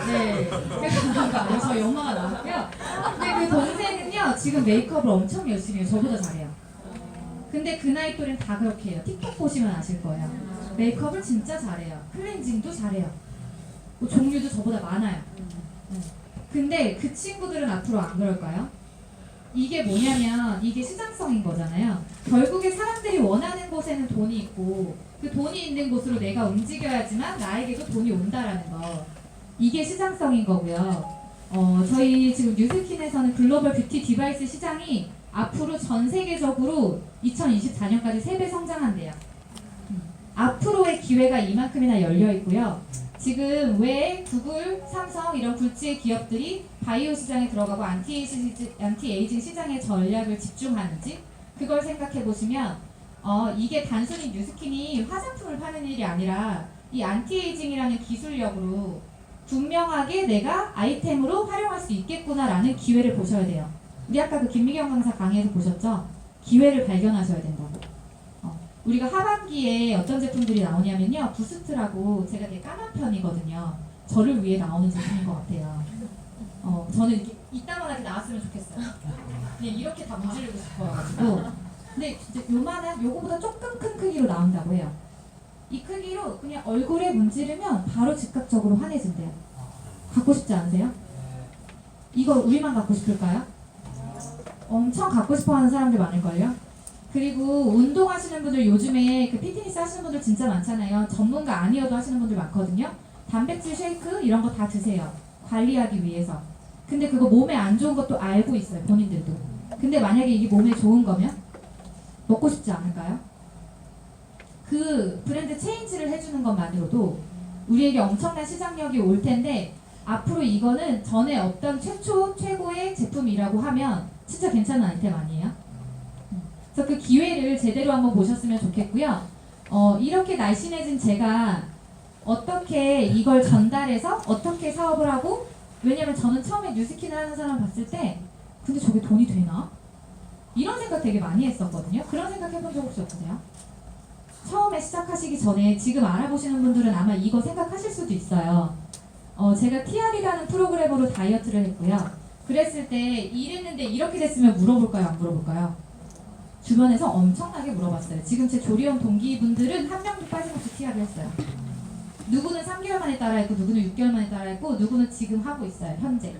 네, 제가 낳은 거 아니에요. 저희 엄마가 낳았고요. 근데 그 동생은요, 지금 메이크업을 엄청 열심히 해요. 저보다 잘해요. 근데 그 나이 또래는 다 그렇게 해요. 틱톡 보시면 아실 거예요. 메이크업을 진짜 잘해요. 클렌징도 잘해요. 뭐 종류도 저보다 많아요. 근데 그 친구들은 앞으로 안 그럴까요? 이게 뭐냐면 이게 시장성인 거잖아요. 결국에 사람들이 원하는 곳에는 돈이 있고 그 돈이 있는 곳으로 내가 움직여야지만 나에게도 돈이 온다라는 거. 이게 시장성인 거고요. 저희 지금 뉴스킨에서는 글로벌 뷰티 디바이스 시장이 앞으로 전 세계적으로 2024년까지 3배 성장한대요. 앞으로의 기회가 이만큼이나 열려 있고요. 지금 왜 구글, 삼성 이런 굴지의 기업들이 바이오 시장에 들어가고 안티에이징 시장에 전략을 집중하는지 그걸 생각해 보시면 이게 단순히 뉴스킨이 화장품을 파는 일이 아니라 이 안티에이징이라는 기술력으로 분명하게 내가 아이템으로 활용할 수 있겠구나라는 기회를 보셔야 돼요. 우리 아까 그 김미경 강사 강의에서 보셨죠? 기회를 발견하셔야 된다고. 우리가 하반기에 어떤 제품들이 나오냐면요. 부스트라고 제가 되게 까만 편이거든요. 저를 위해 나오는 제품인 것 같아요. 저는 이렇게 이따만하게 나왔으면 좋겠어요. 그냥 이렇게 다 문지르고 싶어가지고. 근데 진짜 요만한 요거보다 조금 큰 크기로 나온다고 해요. 이 크기로 그냥 얼굴에 문지르면 바로 즉각적으로 환해진대요. 갖고 싶지 않으세요? 이거 우리만 갖고 싶을까요? 엄청 갖고 싶어하는 사람들 많을걸요? 그리고 운동하시는 분들 요즘에 그 피트니스 하시는 분들 진짜 많잖아요. 전문가 아니어도 하시는 분들 많거든요. 단백질 쉐이크 이런 거 다 드세요. 관리하기 위해서. 근데 그거 몸에 안 좋은 것도 알고 있어요. 본인들도. 근데 만약에 이게 몸에 좋은 거면 먹고 싶지 않을까요? 그 브랜드 체인지를 해주는 것만으로도 우리에게 엄청난 시장력이 올 텐데 앞으로 이거는 전에 없던 최고의 제품이라고 하면 진짜 괜찮은 아이템 아니에요? 그래서 그 기회를 제대로 한번 보셨으면 좋겠고요. 이렇게 날씬해진 제가 어떻게 이걸 전달해서 어떻게 사업을 하고 왜냐면 저는 처음에 뉴스킨을 하는 사람 봤을 때 근데 저게 돈이 되나? 이런 생각 되게 많이 했었거든요. 그런 생각 해본 적 혹시 없으세요? 처음에 시작하시기 전에 지금 알아보시는 분들은 아마 이거 생각하실 수도 있어요. 제가 TR이라는 프로그램으로 다이어트를 했고요. 그랬을 때 이랬는데 이렇게 됐으면 물어볼까요? 안 물어볼까요? 주변에서 엄청나게 물어봤어요. 지금 제 조리원 동기분들은 한 명도 빠짐없이 TR을 했어요. 누구는 3개월 만에 따라했고 누구는 6개월 만에 따라했고 누구는 지금 하고 있어요. 현재.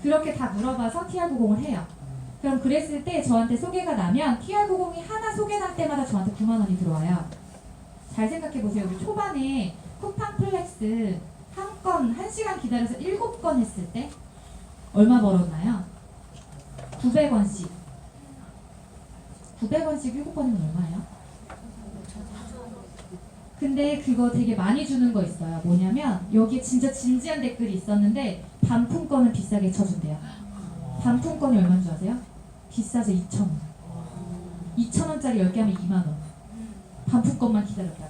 그렇게 다 물어봐서 TR90을 해요. 그럼 그랬을 때 저한테 소개가 나면 TR90이 하나 소개날 때마다 저한테 9만 원이 들어와요. 잘 생각해보세요. 우리 초반에 쿠팡 플렉스 한 건 1시간 기다려서 7건 했을 때 얼마 벌었나요? 900원씩. 900원씩 7번이면 얼마예요? 근데 그거 되게 많이 주는 거 있어요. 뭐냐면 여기에 진짜 진지한 댓글이 있었는데 반품권은 비싸게 쳐준대요. 반품권이 얼마인 줄 아세요? 비싸죠. 2,000원. 2,000원짜리 10개 하면 2만원. 반품권만 기다렸다가.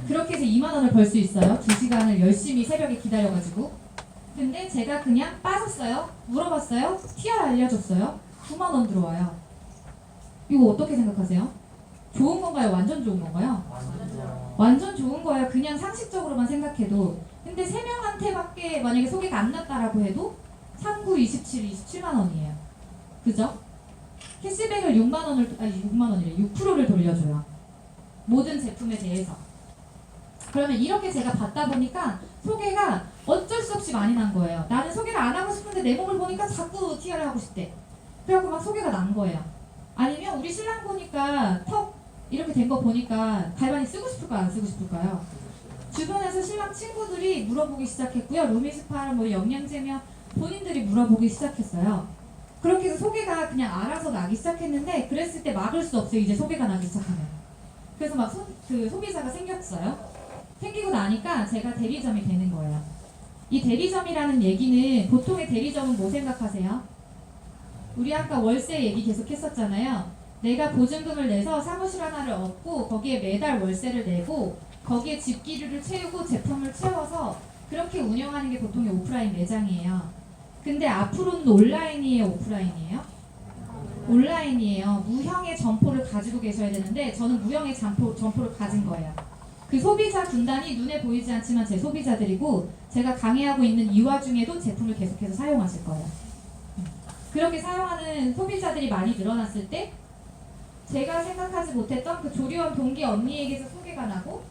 그렇게 해서 2만원을 벌 수 있어요. 2시간을 열심히 새벽에 기다려가지고. 근데 제가 그냥 빠졌어요. 물어봤어요. TR 알려줬어요. 9만원 들어와요. 이거 어떻게 생각하세요? 좋은 건가요? 완전 좋은 건가요? 완전 좋은 거예요. 그냥 상식적으로만 생각해도. 근데 3명한테밖에 만약에 소개가 안 났다라고 해도 39, 27, 27만 원이에요. 그죠? 캐시백을 6만 원이래. 6%를 돌려줘요. 모든 제품에 대해서. 그러면 이렇게 제가 받다 보니까 소개가 어쩔 수 없이 많이 난 거예요. 나는 소개를 안 하고 싶은데 내 몸을 보니까 자꾸 TR을 하고 싶대. 그래갖고 막 소개가 난 거예요. 아니면 우리 신랑 보니까 턱 이렇게 된 거 보니까 갈바니 쓰고 싶을까요? 안 쓰고 싶을까요? 주변에서 신랑 친구들이 물어보기 시작했고요. 루미스파 뭐 영양제며 본인들이 물어보기 시작했어요. 그렇게 해서 소개가 그냥 알아서 나기 시작했는데 그랬을 때 막을 수 없어요. 이제 소개가 나기 시작하면. 그래서 막 소비자가 생겼어요. 생기고 나니까 제가 대리점이 되는 거예요. 이 대리점이라는 얘기는 보통의 대리점은 뭐 생각하세요? 우리 아까 월세 얘기 계속 했었잖아요. 내가 보증금을 내서 사무실 하나를 얻고 거기에 매달 월세를 내고 거기에 집기류를 채우고 제품을 채워서 그렇게 운영하는 게 보통의 오프라인 매장이에요. 근데 앞으로는 온라인이에요, 오프라인이에요? 온라인이에요. 무형의 점포를 가지고 계셔야 되는데 저는 무형의 점포를 가진 거예요. 그 소비자 군단이 눈에 보이지 않지만 제 소비자들이고 제가 강의하고 있는 이 와중에도 제품을 계속해서 사용하실 거예요. 그렇게 사용하는 소비자들이 많이 늘어났을 때 제가 생각하지 못했던 그 조리원 동기 언니에게서 소개가 나고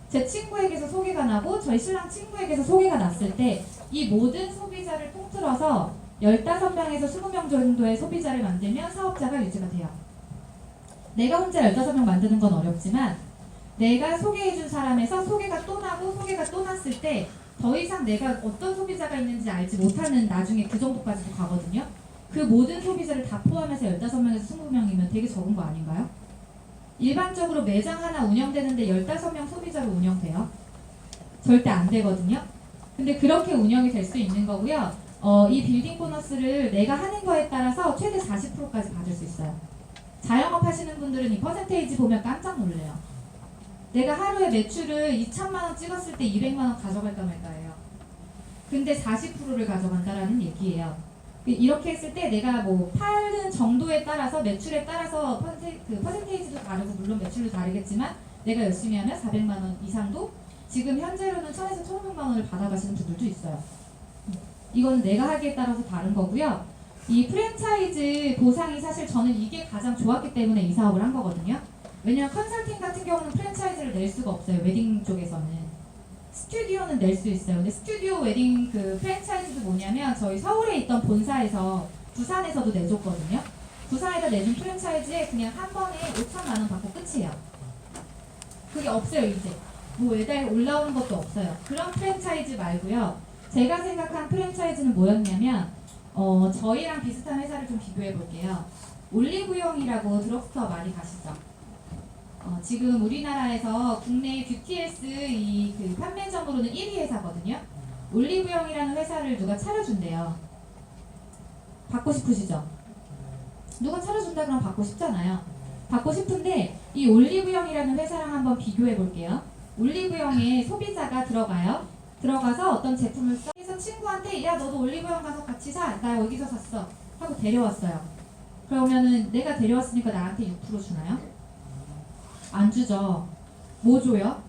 제 친구에게서 소개가 나고 저희 신랑 친구에게서 소개가 났을 때 이 모든 소비자를 통틀어서 15명에서 20명 정도의 소비자를 만들면 사업자가 유지가 돼요. 내가 혼자 15명 만드는 건 어렵지만 내가 소개해준 사람에서 소개가 또 나고 소개가 또 났을 때 더 이상 내가 어떤 소비자가 있는지 알지 못하는 나중에 그 정도까지도 가거든요. 그 모든 소비자를 다 포함해서 15명에서 20명이면 되게 적은 거 아닌가요? 일반적으로 매장 하나 운영되는데 15명 소비자로 운영돼요? 절대 안 되거든요. 근데 그렇게 운영이 될 수 있는 거고요. 이 빌딩 보너스를 내가 하는 거에 따라서 최대 40%까지 받을 수 있어요. 자영업 하시는 분들은 이 퍼센테이지 보면 깜짝 놀래요. 내가 하루에 매출을 2천만 원 찍었을 때 200만 원 가져갈까 말까예요. 근데 40%를 가져간다라는 얘기예요. 이렇게 했을 때 내가 뭐 파는 정도에 따라서 매출에 따라서 퍼센테이지도 다르고 물론 매출도 다르겠지만 내가 열심히 하면 400만 원 이상도 지금 현재로는 1000에서 1500만 원을 받아가시는 분들도 있어요. 이건 내가 하기에 따라서 다른 거고요. 이 프랜차이즈 보상이 사실 저는 이게 가장 좋았기 때문에 이 사업을 한 거거든요. 왜냐면 컨설팅 같은 경우는 프랜차이즈를 낼 수가 없어요. 웨딩 쪽에서는. 스튜디오는 낼 수 있어요. 근데 스튜디오 웨딩 그 프랜차이즈도 뭐냐면 저희 서울에 있던 본사에서 부산에서도 내줬거든요. 부산에다 내준 프랜차이즈에 그냥 한 번에 5천만 원 받고 끝이에요. 그게 없어요 이제. 뭐 매달 올라오는 것도 없어요. 그런 프랜차이즈 말고요. 제가 생각한 프랜차이즈는 뭐였냐면 저희랑 비슷한 회사를 좀 비교해 볼게요. 올리브영이라고 드럭스토어 많이 가시죠? 지금 우리나라에서 국내 뷰티에스 그 판매점으로는 1위 회사거든요. 올리브영이라는 회사를 누가 차려준대요. 받고 싶으시죠? 누가 차려준다 그러면 받고 싶잖아요. 받고 싶은데 이 올리브영이라는 회사랑 한번 비교해 볼게요. 올리브영에 소비자가 들어가요. 들어가서 어떤 제품을 써서 친구한테 야 너도 올리브영 가서 같이 사. 나 여기서 샀어. 하고 데려왔어요. 그러면은 내가 데려왔으니까 나한테 6% 주나요? 안 주죠. 뭐 줘요?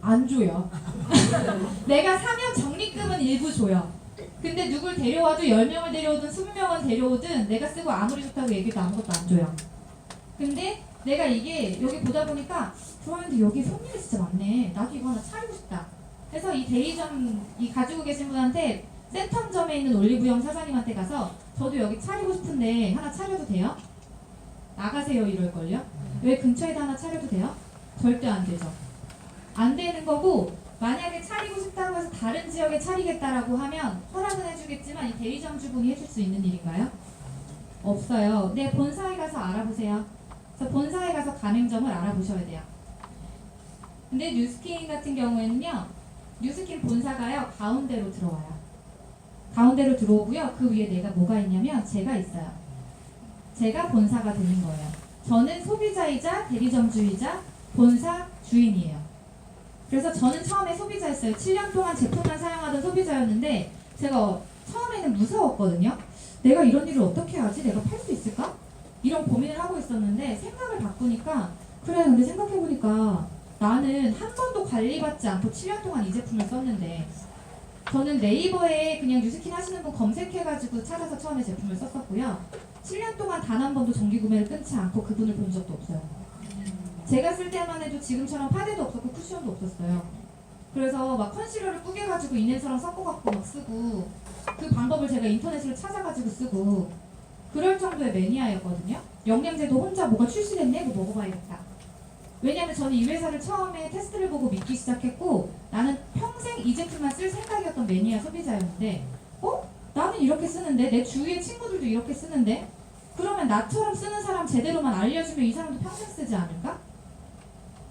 안 줘요. 내가 사면 적립금은 일부 줘요. 근데 누굴 데려와도 10명을 데려오든 20명을 데려오든 내가 쓰고 아무리 좋다고 얘기해도 아무것도 안 줘요. 근데 내가 이게 여기 보다 보니까 좋아하는데 여기 손님이 진짜 많네. 나도 이거 하나 차리고 싶다. 그래서 이 대리점 이 가지고 계신 분한테 센텀점에 있는 올리브영 사장님한테 가서 저도 여기 차리고 싶은데 하나 차려도 돼요? 나가세요 이럴걸요? 여기 근처에다 하나 차려도 돼요? 절대 안 되죠. 안 되는 거고 만약에 차리고 싶다고 해서 다른 지역에 차리겠다라고 하면 허락은 해주겠지만 이 대리점 주분이 해줄 수 있는 일인가요? 없어요. 네, 본사에 가서 알아보세요. 그래서 본사에 가서 가맹점을 알아보셔야 돼요. 근데 뉴스킨 같은 경우에는요. 뉴스킨 본사가요. 가운데로 들어와요. 가운데로 들어오고요. 그 위에 내가 뭐가 있냐면 제가 있어요. 제가 본사가 되는 거예요. 저는 소비자이자 대리점주이자 본사 주인이에요. 그래서 저는 처음에 소비자였어요. 7년 동안 제품만 사용하던 소비자였는데 제가 처음에는 무서웠거든요. 내가 이런 일을 어떻게 하지? 내가 팔 수 있을까? 이런 고민을 하고 있었는데 생각을 바꾸니까 그래 근데 생각해보니까 나는 한 번도 관리받지 않고 7년 동안 이 제품을 썼는데 저는 네이버에 그냥 뉴스킨 하시는 분 검색해가지고 찾아서 처음에 제품을 썼었고요. 7년 동안 단 한 번도 정기 구매를 끊지 않고 그분을 본 적도 없어요. 제가 쓸 때만 해도 지금처럼 파데도 없었고 쿠션도 없었어요. 그래서 막 컨실러를 꾸겨가지고 인앤서랑 섞어갖고 막 쓰고 그 방법을 제가 인터넷으로 찾아가지고 쓰고 그럴 정도의 매니아였거든요. 영양제도 혼자 뭐가 출시됐네? 뭐 먹어봐야겠다. 왜냐면 저는 이 회사를 처음에 테스트를 보고 믿기 시작했고 나는 평생 이 제품만 쓸 생각이었던 매니아 소비자였는데 나는 이렇게 쓰는데 내 주위의 친구들도 이렇게 쓰는데 그러면 나처럼 쓰는 사람 제대로만 알려주면 이 사람도 평생 쓰지 않을까?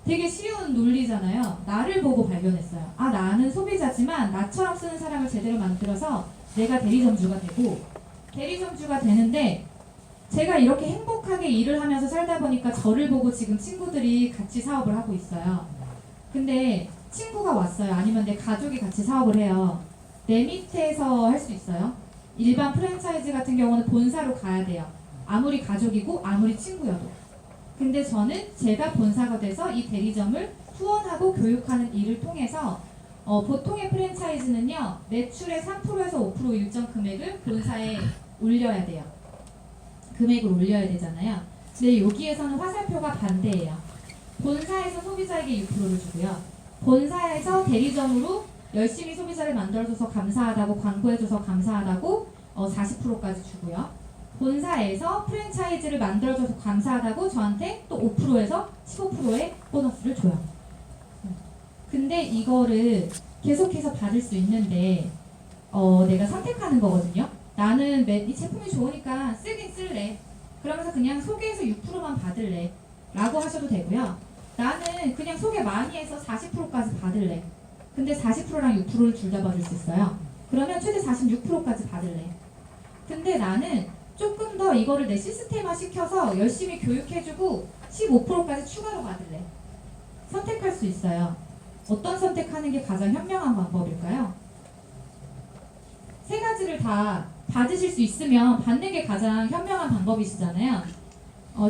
되게 쉬운 논리잖아요. 나를 보고 발견했어요. 아 나는 소비자지만 나처럼 쓰는 사람을 제대로 만들어서 내가 대리점주가 되고 대리점주가 되는데 제가 이렇게 행복하게 일을 하면서 살다 보니까 저를 보고 지금 친구들이 같이 사업을 하고 있어요. 근데 친구가 왔어요. 아니면 내 가족이 같이 사업을 해요. 내 밑에서 할 수 있어요? 일반 프랜차이즈 같은 경우는 본사로 가야 돼요. 아무리 가족이고 아무리 친구여도. 근데 저는 제가 본사가 돼서 이 대리점을 후원하고 교육하는 일을 통해서 보통의 프랜차이즈는요, 매출의 3%에서 5% 일정 금액을 본사에 올려야 돼요. 금액을 올려야 되잖아요. 근데 여기에서는 화살표가 반대예요. 본사에서 소비자에게 6%를 주고요. 본사에서 대리점으로 열심히 소비자를 만들어줘서 감사하다고, 광고해줘서 감사하다고 40%까지 주고요. 본사에서 프랜차이즈를 만들어줘서 감사하다고 저한테 또 5%에서 15%의 보너스를 줘요. 근데 이거를 계속해서 받을 수 있는데 내가 선택하는 거거든요. 나는 이 제품이 좋으니까 쓰긴 쓸래. 그러면서 그냥 소개해서 6%만 받을래. 라고 하셔도 되고요. 나는 그냥 소개 많이 해서 40%까지 받을래. 근데 40%랑 6%를 둘 다 받을 수 있어요. 그러면 최대 46%까지 받을래. 근데 나는 조금 더 이거를 내 시스템화 시켜서 열심히 교육해주고 15%까지 추가로 받을래. 선택할 수 있어요. 어떤 선택하는 게 가장 현명한 방법일까요? 세 가지를 다 받으실 수 있으면 받는 게 가장 현명한 방법이시잖아요.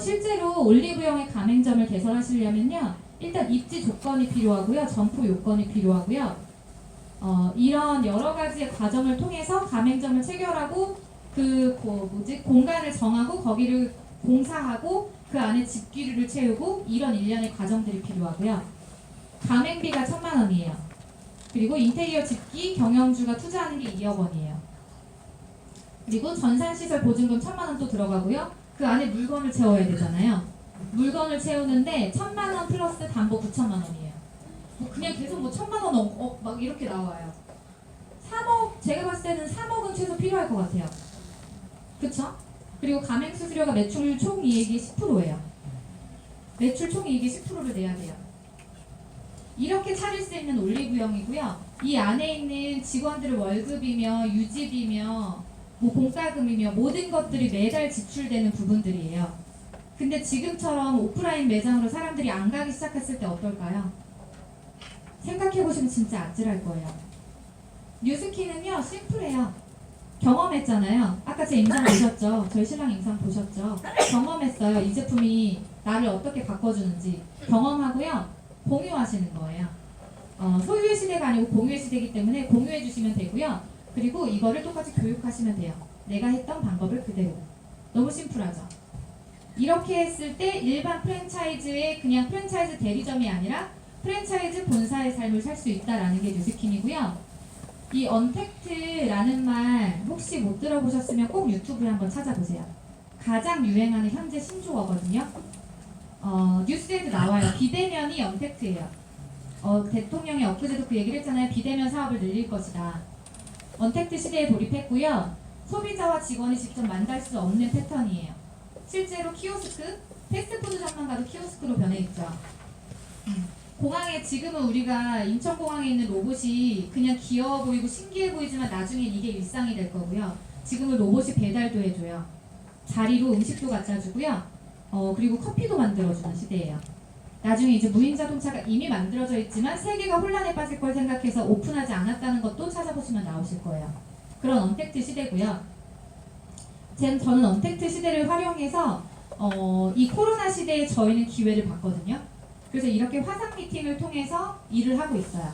실제로 올리브영의 가맹점을 개설하시려면요, 일단 입지 조건이 필요하고요, 점포 요건이 필요하고요. 이런 여러 가지의 과정을 통해서 가맹점을 체결하고 공간을 정하고 거기를 공사하고 그 안에 집기류를 채우고 이런 일련의 과정들이 필요하고요. 가맹비가 1,000만 원이에요. 그리고 인테리어 집기 경영주가 투자하는 게 2억 원이에요. 그리고 전산시설 보증금 1,000만 원 또 들어가고요. 그 안에 물건을 채워야 되잖아요. 물건을 채우는데 1,000만 원 플러스 담보 9천만 원이에요. 그냥 계속 1,000만 원 막 이렇게 나와요. 3억, 제가 봤을 때는 3억은 최소 필요할 것 같아요. 그쵸? 그리고 가맹수수료가 매출 총이익이 10%예요. 매출 총이익이 10%를 내야 돼요. 이렇게 차릴 수 있는 올리브영이고요. 이 안에 있는 직원들의 월급이며 유지비며 공과금이며 모든 것들이 매달 지출되는 부분들이에요. 근데 지금처럼 오프라인 매장으로 사람들이 안 가기 시작했을 때 어떨까요? 생각해보시면 진짜 아찔할 거예요. 뉴스키는요, 심플해요. 경험했잖아요. 아까 제 영상 보셨죠? 저희 신랑 영상 보셨죠? 경험했어요. 이 제품이 나를 어떻게 바꿔주는지 경험하고요. 공유하시는 거예요. 소유의 시대가 아니고 공유의 시대이기 때문에 공유해 주시면 되고요. 그리고 이거를 똑같이 교육하시면 돼요. 내가 했던 방법을 그대로. 너무 심플하죠? 이렇게 했을 때 일반 프랜차이즈의 그냥 프랜차이즈 대리점이 아니라 프랜차이즈 본사의 삶을 살 수 있다라는 게 뉴스킨이고요. 이 언택트라는 말 혹시 못 들어보셨으면 꼭 유튜브에 한번 찾아보세요. 가장 유행하는 현재 신조어거든요. 뉴스에도 나와요. 비대면이 언택트예요. 대통령이 엊그제도 그 얘기를 했잖아요. 비대면 사업을 늘릴 것이다. 언택트 시대에 돌입했고요. 소비자와 직원이 직접 만날 수 없는 패턴이에요. 실제로 키오스크, 패스트푸드점만 가도 키오스크로 변해 있죠. 공항에 지금은 우리가 인천공항에 있는 로봇이 그냥 귀여워 보이고 신기해 보이지만 나중에 이게 일상이 될 거고요. 지금은 로봇이 배달도 해줘요. 자리로 음식도 갖다 주고요. 그리고 커피도 만들어주는 시대예요. 나중에 이제 무인 자동차가 이미 만들어져 있지만 세계가 혼란에 빠질 걸 생각해서 오픈하지 않았다는 것도 찾아보시면 나오실 거예요. 그런 언택트 시대고요. 저는 언택트 시대를 활용해서 이 코로나 시대에 저희는 기회를 봤거든요. 그래서 이렇게 화상 미팅을 통해서 일을 하고 있어요.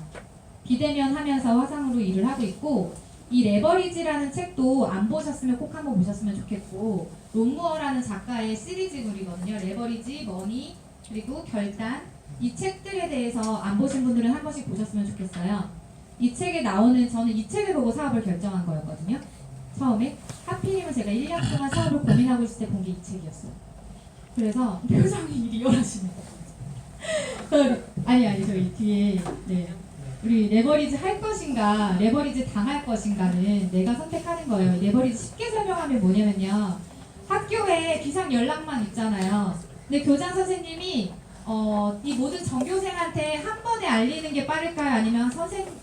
비대면 하면서 화상으로 일을 하고 있고, 이 레버리지라는 책도 안 보셨으면 꼭 한번 보셨으면 좋겠고, 롬무어라는 작가의 시리즈물이거든요. 레버리지, 머니, 그리고 결단. 이 책들에 대해서 안 보신 분들은 한 번씩 보셨으면 좋겠어요. 이 책에 나오는, 저는 이 책을 보고 사업을 결정한 거였거든요. 처음에. 하필이면 제가 1년 동안 사업을 고민하고 있을 때 본 게 이 책이었어요. 그래서 표정이 리얼하시네요. 아니 저희 뒤에 우리 레버리지 할 것인가 레버리지 당할 것인가는 내가 선택하는 거예요. 레버리지 쉽게 설명하면 뭐냐면요, 학교에 비상 연락망 있잖아요. 근데 교장 선생님이 이 모든 전교생한테 한 번에 알리는 게 빠를까요? 아니면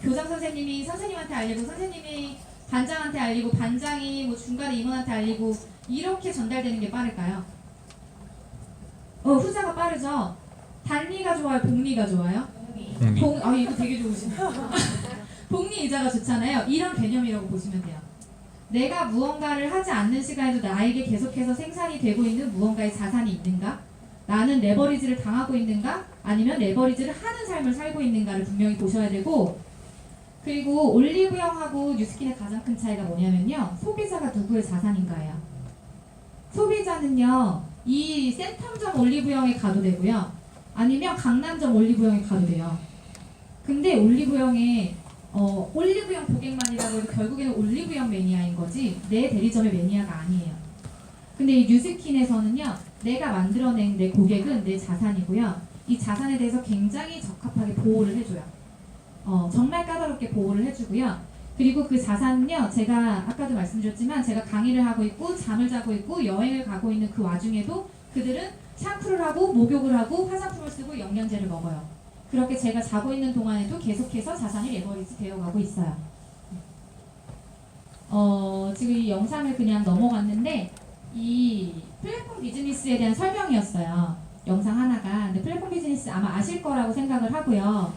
교장 선생님이 선생님한테 알리고 선생님이 반장한테 알리고 반장이 뭐 중간에 임원한테 알리고 이렇게 전달되는 게 빠를까요? 후자가 빠르죠. 단리가 좋아요? 복리가 좋아요? 이거 되게 좋으시네요. 복리 의자가 좋잖아요. 이런 개념이라고 보시면 돼요. 내가 무언가를 하지 않는 시간에도 나에게 계속해서 생산이 되고 있는 무언가의 자산이 있는가? 나는 레버리지를 당하고 있는가? 아니면 레버리지를 하는 삶을 살고 있는가를 분명히 보셔야 되고, 그리고 올리브영하고 뉴스킨의 가장 큰 차이가 뭐냐면요, 소비자가 누구의 자산인가예요. 소비자는요, 이 센텀점 올리브영에 가도 되고요, 아니면 강남점 올리브영에 가도 돼요. 근데 올리브영에 올리브영 고객만이라고 해도 결국에는 올리브영 매니아인 거지 내 대리점의 매니아가 아니에요. 근데 이 뉴스킨에서는요, 내가 만들어낸 내 고객은 내 자산이고요, 이 자산에 대해서 굉장히 적합하게 보호를 해줘요. 정말 까다롭게 보호를 해주고요. 그리고 그 자산은요, 제가 아까도 말씀드렸지만 제가 강의를 하고 있고 잠을 자고 있고 여행을 가고 있는 그 와중에도 그들은 샴푸를 하고 목욕을 하고 화장품을 쓰고 영양제를 먹어요. 그렇게 제가 자고 있는 동안에도 계속해서 자산이 레버리지 되어가고 있어요. 지금 이 영상을 그냥 넘어갔는데 이 플랫폼 비즈니스에 대한 설명이었어요. 영상 하나가. 근데 플랫폼 비즈니스 아마 아실 거라고 생각을 하고요.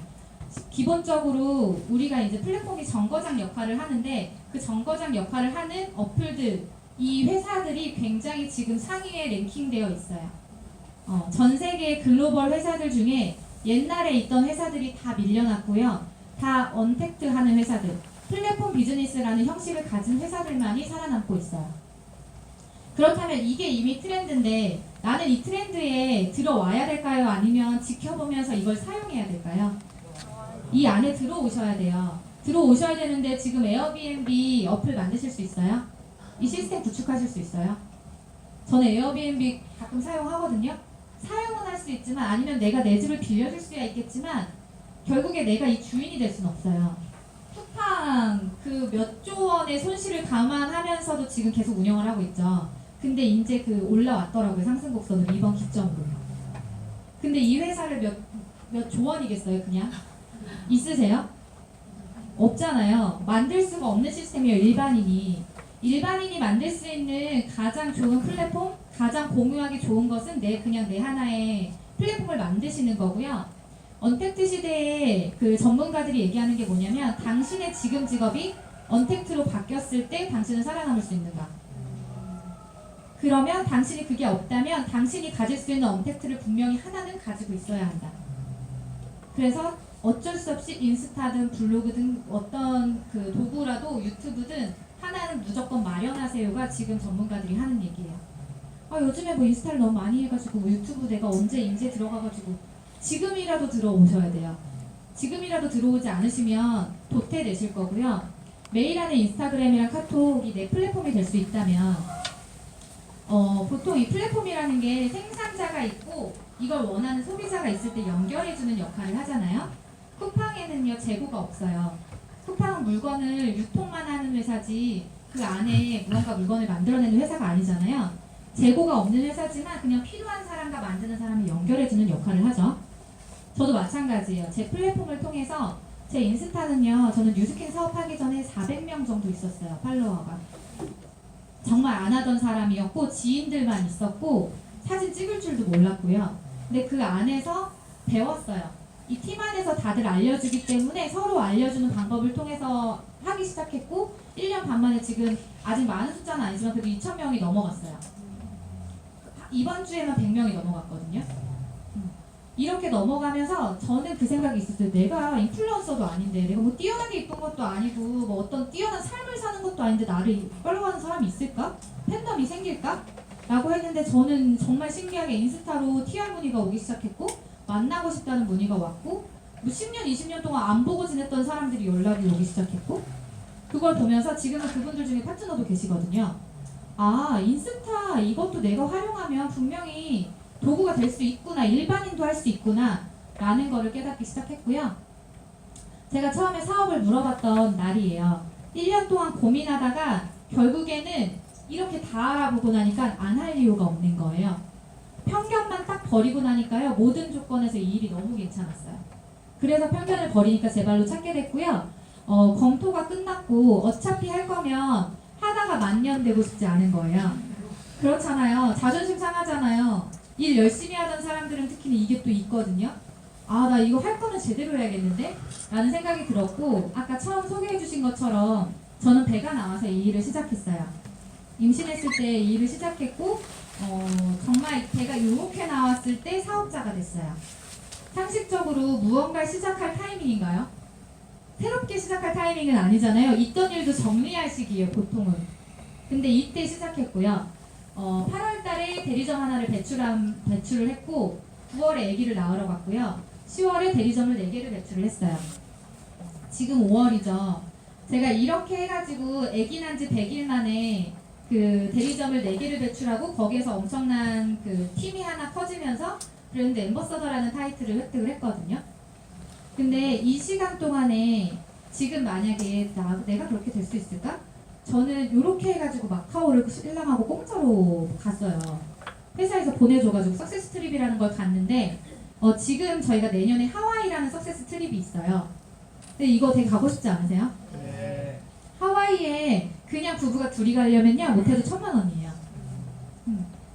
기본적으로 우리가 이제 플랫폼이 정거장 역할을 하는데 그 정거장 역할을 하는 어플들, 이 회사들이 굉장히 지금 상위에 랭킹되어 있어요. 전 세계 글로벌 회사들 중에 옛날에 있던 회사들이 다 밀려났고요. 다 언택트 하는 회사들, 플랫폼 비즈니스라는 형식을 가진 회사들만이 살아남고 있어요. 그렇다면 이게 이미 트렌드인데 나는 이 트렌드에 들어와야 될까요? 아니면 지켜보면서 이걸 사용해야 될까요? 이 안에 들어오셔야 돼요. 들어오셔야 되는데 지금 에어비앤비 어플 만드실 수 있어요? 이 시스템 구축하실 수 있어요? 저는 에어비앤비 가끔 사용하거든요. 사용은 할 수 있지만, 아니면 내가 내 집을 빌려줄 수야 있겠지만 결국에 내가 이 주인이 될 수는 없어요. 쿠팡 그 몇 조 원의 손실을 감안하면서도 지금 계속 운영을 하고 있죠. 근데 이제 그 올라왔더라고요, 상승곡선으로 이번 기점으로. 근데 이 회사를 몇 조 원이겠어요? 그냥 있으세요? 없잖아요. 만들 수가 없는 시스템이에요. 일반인이 만들 수 있는 가장 좋은 플랫폼, 가장 공유하기 좋은 것은 그냥 내 하나의 플랫폼을 만드시는 거고요. 언택트 시대에 그 전문가들이 얘기하는 게 뭐냐면, 당신의 지금 직업이 언택트로 바뀌었을 때 당신은 살아남을 수 있는가? 그러면 당신이 그게 없다면 당신이 가질 수 있는 언택트를 분명히 하나는 가지고 있어야 한다. 그래서 어쩔 수 없이 인스타든 블로그든 어떤 그 도구라도 유튜브든 하나는 무조건 마련하세요가 지금 전문가들이 하는 얘기예요. 요즘에 뭐 인스타를 너무 많이 해가지고 뭐 유튜브 내가 언제 인제 들어가가지고, 지금이라도 들어오셔야 돼요. 지금이라도 들어오지 않으시면 도태되실 거고요. 매일 하는 인스타그램이랑 카톡이 내 플랫폼이 될 수 있다면, 보통 이 플랫폼이라는 게 생산자가 있고 이걸 원하는 소비자가 있을 때 연결해주는 역할을 하잖아요. 쿠팡에는요, 재고가 없어요. 쿠팡은 물건을 유통만 하는 회사지 그 안에 무언가 물건을 만들어내는 회사가 아니잖아요. 재고가 없는 회사지만 그냥 필요한 사람과 만드는 사람을 연결해주는 역할을 하죠. 저도 마찬가지예요. 제 플랫폼을 통해서, 제 인스타는요, 저는 뉴스킨 사업하기 전에 400명 정도 있었어요, 팔로워가. 정말 안 하던 사람이었고 지인들만 있었고 사진 찍을 줄도 몰랐고요. 근데 그 안에서 배웠어요. 이 팀 안에서 다들 알려주기 때문에 서로 알려주는 방법을 통해서 하기 시작했고, 1년 반 만에 지금 아직 많은 숫자는 아니지만 그래도 2,000명이 넘어갔어요. 이번 주에만 100명이 넘어갔거든요. 이렇게 넘어가면서 저는 그 생각이 있었어요. 내가 인플루언서도 아닌데, 내가 뭐 뛰어나게 이쁜 것도 아니고 뭐 어떤 뛰어난 삶을 사는 것도 아닌데 나를 팔로우하는 사람이 있을까? 팬덤이 생길까? 라고 했는데, 저는 정말 신기하게 인스타로 TR 문의가 오기 시작했고 만나고 싶다는 문의가 왔고, 뭐 10년, 20년 동안 안 보고 지냈던 사람들이 연락이 오기 시작했고, 그걸 보면서 지금은 그분들 중에 파트너도 계시거든요. 인스타 이것도 내가 활용하면 분명히 도구가 될 수 있구나, 일반인도 할 수 있구나 라는 거를 깨닫기 시작했고요. 제가 처음에 사업을 물어봤던 날이에요. 1년 동안 고민하다가 결국에는 이렇게 다 알아보고 나니까 안 할 이유가 없는 거예요. 편견만 딱 버리고 나니까요, 모든 조건에서 이 일이 너무 괜찮았어요. 그래서 편견을 버리니까 제 발로 찾게 됐고요. 검토가 끝났고 어차피 할 거면 하다가 만년 되고 싶지 않은 거예요. 그렇잖아요. 자존심 상하잖아요. 일 열심히 하던 사람들은 특히 이게 또 있거든요. 나 이거 할 거면 제대로 해야겠는데? 라는 생각이 들었고, 아까 처음 소개해 주신 것처럼 저는 배가 나와서 이 일을 시작했어요. 임신했을 때 이 일을 시작했고 정말 배가 이렇게 나왔을 때 사업자가 됐어요. 상식적으로 무언가를 시작할 타이밍인가요? 새롭게 시작할 타이밍은 아니잖아요. 있던 일도 정리할 시기예요, 보통은. 근데 이때 시작했고요. 8월 달에 대리점 하나를 배출을 했고 9월에 아기를 낳으러 갔고요. 10월에 대리점을 4개를 배출을 했어요. 지금 5월이죠. 제가 이렇게 해가지고 아기 난 지 100일 만에 그 대리점을 4개를 배출하고 거기에서 엄청난 그 팀이 하나 커지면서 브랜드 앰버서더라는 타이틀을 획득을 했거든요. 근데 이 시간 동안에 지금 만약에 내가 그렇게 될 수 있을까? 저는 이렇게 해가지고 마카오를 신랑하고 공짜로 갔어요. 회사에서 보내줘가지고 석세스 트립이라는 걸 갔는데 지금 저희가 내년에 하와이라는 석세스 트립이 있어요. 근데 이거 되게 가고 싶지 않으세요? 네. 하와이에 그냥 부부가 둘이 가려면요 못해도 1,000,000원이에요.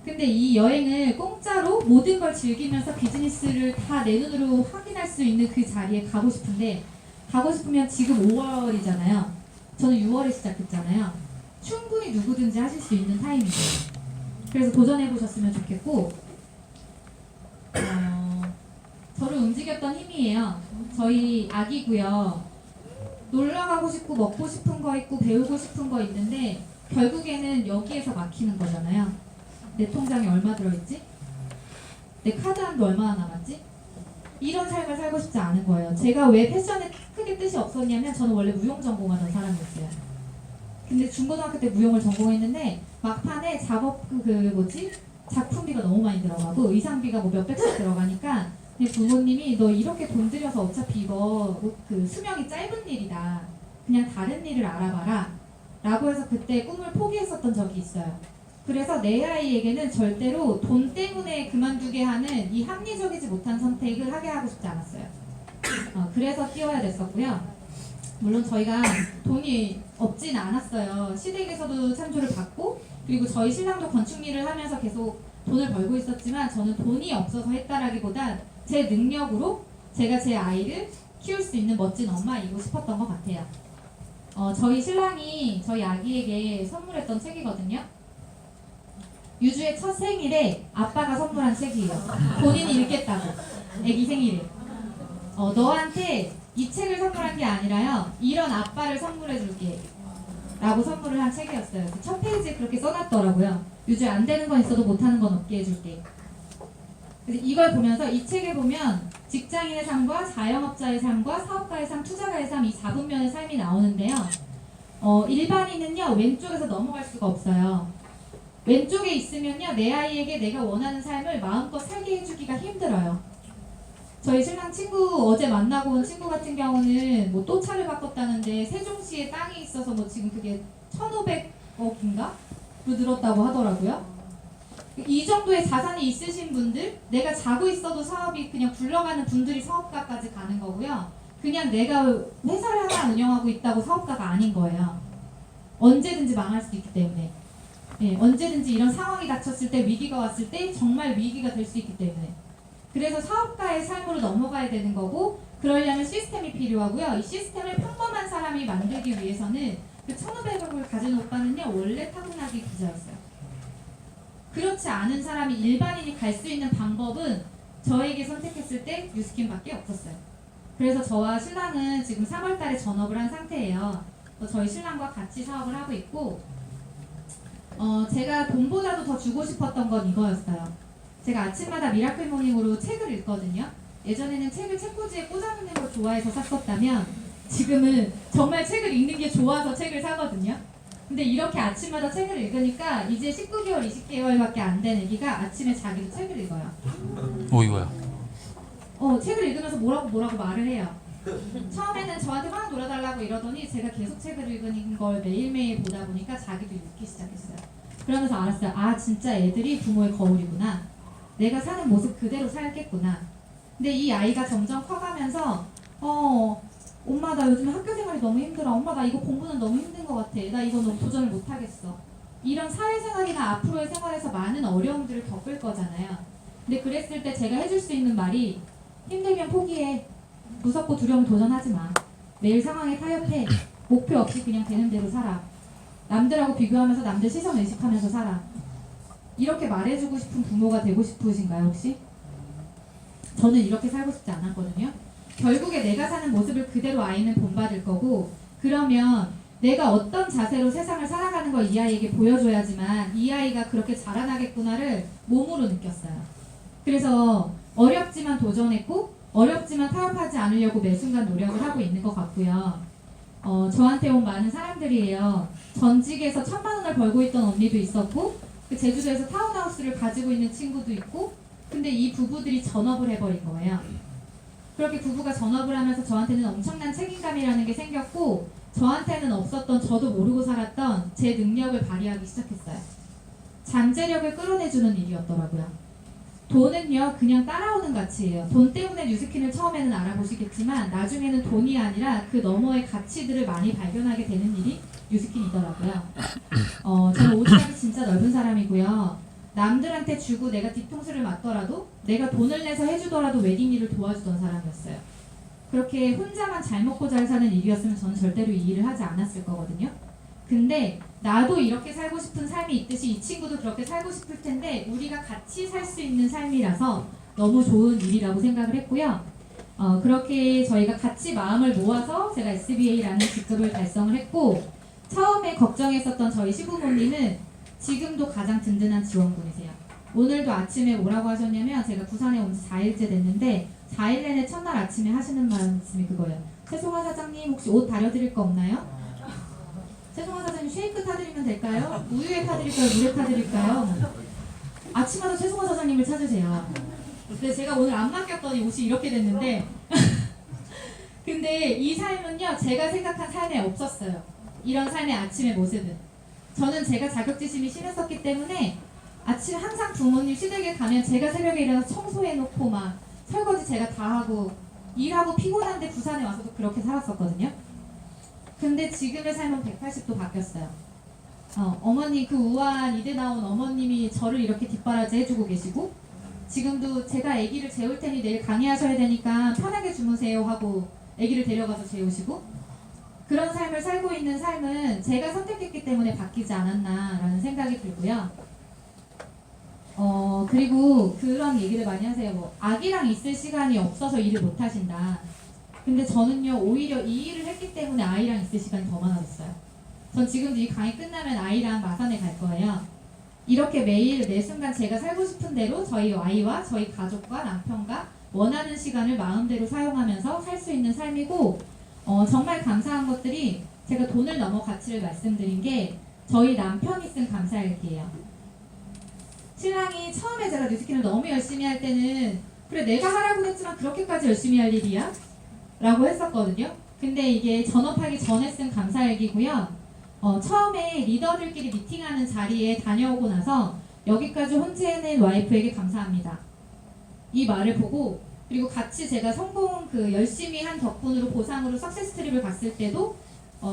근데 이 여행을 공짜로 모든 걸 즐기면서 비즈니스를 다 내 눈으로 확인할 수 있는 그 자리에 가고 싶은데 가고 싶으면 지금 5월이잖아요. 저는 6월에 시작했잖아요. 충분히 누구든지 하실 수 있는 타임이에요. 그래서 도전해보셨으면 좋겠고 저를 움직였던 힘이에요. 저희 아기고요. 놀러가고 싶고 먹고 싶은 거 있고 배우고 싶은 거 있는데 결국에는 여기에서 막히는 거잖아요. 내 통장에 얼마 들어있지? 내 카드 한도 얼마나 남았지? 이런 삶을 살고 싶지 않은 거예요. 제가 왜 패션에 크게 뜻이 없었냐면 저는 원래 무용 전공하던 사람이었어요. 근데 중고등학교 때 무용을 전공했는데 막판에 작품비가 너무 많이 들어가고 의상비가 뭐 몇백씩 들어가니까 근데 부모님이 너 이렇게 돈 들여서 어차피 이거 그 수명이 짧은 일이다. 그냥 다른 일을 알아봐라. 라고 해서 그때 꿈을 포기했었던 적이 있어요. 그래서 내 아이에게는 절대로 돈 때문에 그만두게 하는 이 합리적이지 못한 선택을 하게 하고 싶지 않았어요. 그래서 뛰어야 됐었고요. 물론 저희가 돈이 없진 않았어요. 시댁에서도 찬조를 받고 그리고 저희 신랑도 건축 일을 하면서 계속 돈을 벌고 있었지만 저는 돈이 없어서 했다라기보단 제 능력으로 제가 제 아이를 키울 수 있는 멋진 엄마이고 싶었던 것 같아요. 저희 신랑이 저희 아기에게 선물했던 책이거든요. 유주의 첫 생일에 아빠가 선물한 책이에요. 본인이 읽겠다고. 아기 생일에. 너한테 이 책을 선물한 게 아니라요. 이런 아빠를 선물해 줄게. 라고 선물을 한 책이었어요. 첫 페이지에 그렇게 써놨더라고요. 유주에 안 되는 건 있어도 못하는 건 없게 해줄게. 그래서 이걸 보면서 이 책에 보면 직장인의 삶과 자영업자의 삶과 사업가의 삶, 투자가의 삶 이 4분면의 삶이 나오는데요. 일반인은요 왼쪽에서 넘어갈 수가 없어요. 왼쪽에 있으면요 내 아이에게 내가 원하는 삶을 마음껏 살게 해주기가 힘들어요. 저희 신랑 친구 어제 만나고 온 친구 같은 경우는 뭐 또 차를 바꿨다는데 세종시에 땅이 있어서 뭐 지금 그게 1,500억인가? 로 늘었다고 하더라고요. 이 정도의 자산이 있으신 분들, 내가 자고 있어도 사업이 그냥 굴러가는 분들이 사업가까지 가는 거고요. 그냥 내가 회사를 하나 운영하고 있다고 사업가가 아닌 거예요. 언제든지 망할 수 있기 때문에. 예, 언제든지 이런 상황이 닥쳤을 때 위기가 왔을 때 정말 위기가 될 수 있기 때문에. 그래서 사업가의 삶으로 넘어가야 되는 거고 그러려면 시스템이 필요하고요. 이 시스템을 평범한 사람이 만들기 위해서는 그 1,500억을 가진 오빠는요 원래 타고나기 부자였어요. 그렇지 않은 사람이 일반인이 갈 수 있는 방법은 저에게 선택했을 때 뉴스킨밖에 없었어요. 그래서 저와 신랑은 지금 3월달에 전업을 한 상태예요. 저희 신랑과 같이 사업을 하고 있고 제가 돈보다도 더 주고 싶었던 건 이거였어요. 제가 아침마다 미라클 모닝으로 책을 읽거든요. 예전에는 책을 책꽂이에 꽂아놓는 걸 좋아해서 샀었다면 지금은 정말 책을 읽는 게 좋아서 책을 사거든요. 근데 이렇게 아침마다 책을 읽으니까 이제 19개월, 20개월밖에 안 된 애기가 아침에 자기도 책을 읽어요. 이거야. 책을 읽으면서 뭐라고 말을 해요. 처음에는 저한테 막 놀아달라고 이러더니 제가 계속 책을 읽는 걸 매일매일 보다 보니까 자기도 읽기 시작했어요. 그러면서 알았어요. 아 진짜 애들이 부모의 거울이구나. 내가 사는 모습 그대로 살겠구나. 근데 이 아이가 점점 커가면서 엄마 나 요즘 학교 생활이 너무 힘들어. 엄마 나 이거 공부는 너무 힘든 것 같아. 나 이거 너무 도전을 못하겠어. 이런 사회생활이나 앞으로의 생활에서 많은 어려움들을 겪을 거잖아요. 근데 그랬을 때 제가 해줄 수 있는 말이 힘들면 포기해. 무섭고 두려우면 도전하지 마. 매일 상황에 타협해. 목표 없이 그냥 되는 대로 살아. 남들하고 비교하면서 남들 시선 의식하면서 살아. 이렇게 말해주고 싶은 부모가 되고 싶으신가요, 혹시? 저는 이렇게 살고 싶지 않았거든요. 결국에 내가 사는 모습을 그대로 아이는 본받을 거고, 그러면 내가 어떤 자세로 세상을 살아가는 걸 이 아이에게 보여줘야지만 이 아이가 그렇게 자라나겠구나를 몸으로 느꼈어요. 그래서 어렵지만 도전했고, 어렵지만 타협하지 않으려고 매 순간 노력을 하고 있는 것 같고요. 저한테 온 많은 사람들이에요. 전직에서 1,000만 원을 벌고 있던 언니도 있었고, 그 제주도에서 타운하우스를 가지고 있는 친구도 있고, 근데 이 부부들이 전업을 해버린 거예요. 그렇게 부부가 전업을 하면서 저한테는 엄청난 책임감이라는 게 생겼고, 저한테는 없었던, 저도 모르고 살았던 제 능력을 발휘하기 시작했어요. 잠재력을 끌어내주는 일이었더라고요. 돈은요, 그냥 따라오는 가치예요. 돈 때문에 뉴스킨을 처음에는 알아보시겠지만 나중에는 돈이 아니라 그 너머의 가치들을 많이 발견하게 되는 일이 뉴스킨이더라고요. 저는 오지랖이 진짜 넓은 사람이고요. 남들한테 주고 내가 뒤통수를 맞더라도, 내가 돈을 내서 해주더라도 웨딩 일을 도와주던 사람이었어요. 그렇게 혼자만 잘 먹고 잘 사는 일이었으면 저는 절대로 이 일을 하지 않았을 거거든요. 근데 나도 이렇게 살고 싶은 삶이 있듯이 이 친구도 그렇게 살고 싶을 텐데, 우리가 같이 살 수 있는 삶이라서 너무 좋은 일이라고 생각을 했고요. 그렇게 저희가 같이 마음을 모아서 제가 SBA라는 직급을 달성을 했고, 처음에 걱정했었던 저희 시부모님은 지금도 가장 든든한 지원군이세요. 오늘도 아침에 뭐라고 하셨냐면, 제가 부산에 온 지 4일째 됐는데 4일 내내 첫날 아침에 하시는 말씀이 그거예요. 최송화 사장님, 혹시 옷 다려드릴 거 없나요? 최송화 사장님, 쉐이크 타드리면 될까요? 우유에 타드릴까요? 물에 타드릴까요? 아침마다 최송화 사장님을 찾으세요. 근데 제가 오늘 안 맡겼더니 옷이 이렇게 됐는데 근데 이 삶은요, 제가 생각한 삶에 없었어요. 이런 삶의 아침의 모습은. 저는 제가 자격지심이 심했었기 때문에 아침 항상 부모님 시댁에 가면 제가 새벽에 일어나서 청소해놓고 막 설거지 제가 다 하고 일하고 피곤한데 부산에 와서도 그렇게 살았었거든요. 근데 지금의 삶은 180도 바뀌었어요. 어머니, 그 우아한 이대 나온 어머님이 저를 이렇게 뒷바라지 해주고 계시고, 지금도 제가 아기를 재울 테니 내일 강의하셔야 되니까 편하게 주무세요 하고 아기를 데려가서 재우시고, 그런 삶을 살고 있는 삶은 제가 선택했기 때문에 바뀌지 않았나라는 생각이 들고요. 그리고 그런 얘기를 많이 하세요. 뭐 아기랑 있을 시간이 없어서 일을 못 하신다. 근데 저는요, 오히려 이 일을 했기 때문에 아이랑 있을 시간이 더 많아졌어요. 전 지금도 이 강의 끝나면 아이랑 마산에 갈 거예요. 이렇게 매일 매 순간 제가 살고 싶은 대로 저희 아이와 저희 가족과 남편과 원하는 시간을 마음대로 사용하면서 살 수 있는 삶이고, 정말 감사한 것들이, 제가 돈을 넘어 가치를 말씀드린 게 저희 남편이 쓴 감사일기예요. 신랑이 처음에 제가 뉴스킨을 너무 열심히 할 때는 그래, 내가 하라고 했지만 그렇게까지 열심히 할 일이야? 라고 했었거든요. 근데 이게 전업하기 전에 쓴 감사일기고요. 처음에 리더들끼리 미팅하는 자리에 다녀오고 나서 여기까지 혼자 낸 와이프에게 감사합니다. 이 말을 보고, 그리고 같이 제가 성공 열심히 한 덕분으로 보상으로 석세스 트립을 갔을 때도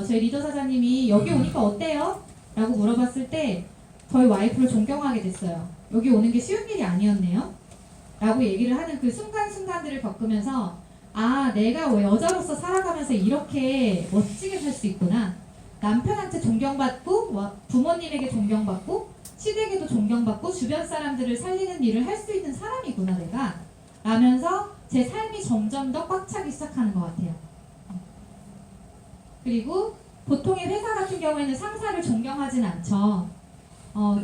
저희 리더 사장님이 여기 오니까 어때요? 라고 물어봤을 때 저희 와이프를 존경하게 됐어요. 여기 오는 게 쉬운 일이 아니었네요. 라고 얘기를 하는 그 순간순간들을 겪으면서, 아, 내가 여자로서 살아가면서 이렇게 멋지게 살 수 있구나. 남편한테 존경받고, 부모님에게 존경받고, 시댁에도 존경받고, 주변 사람들을 살리는 일을 할 수 있는 사람이구나 내가 라면서 제 삶이 점점 더 꽉 차기 시작하는 것 같아요. 그리고 보통의 회사 같은 경우에는 상사를 존경하진 않죠.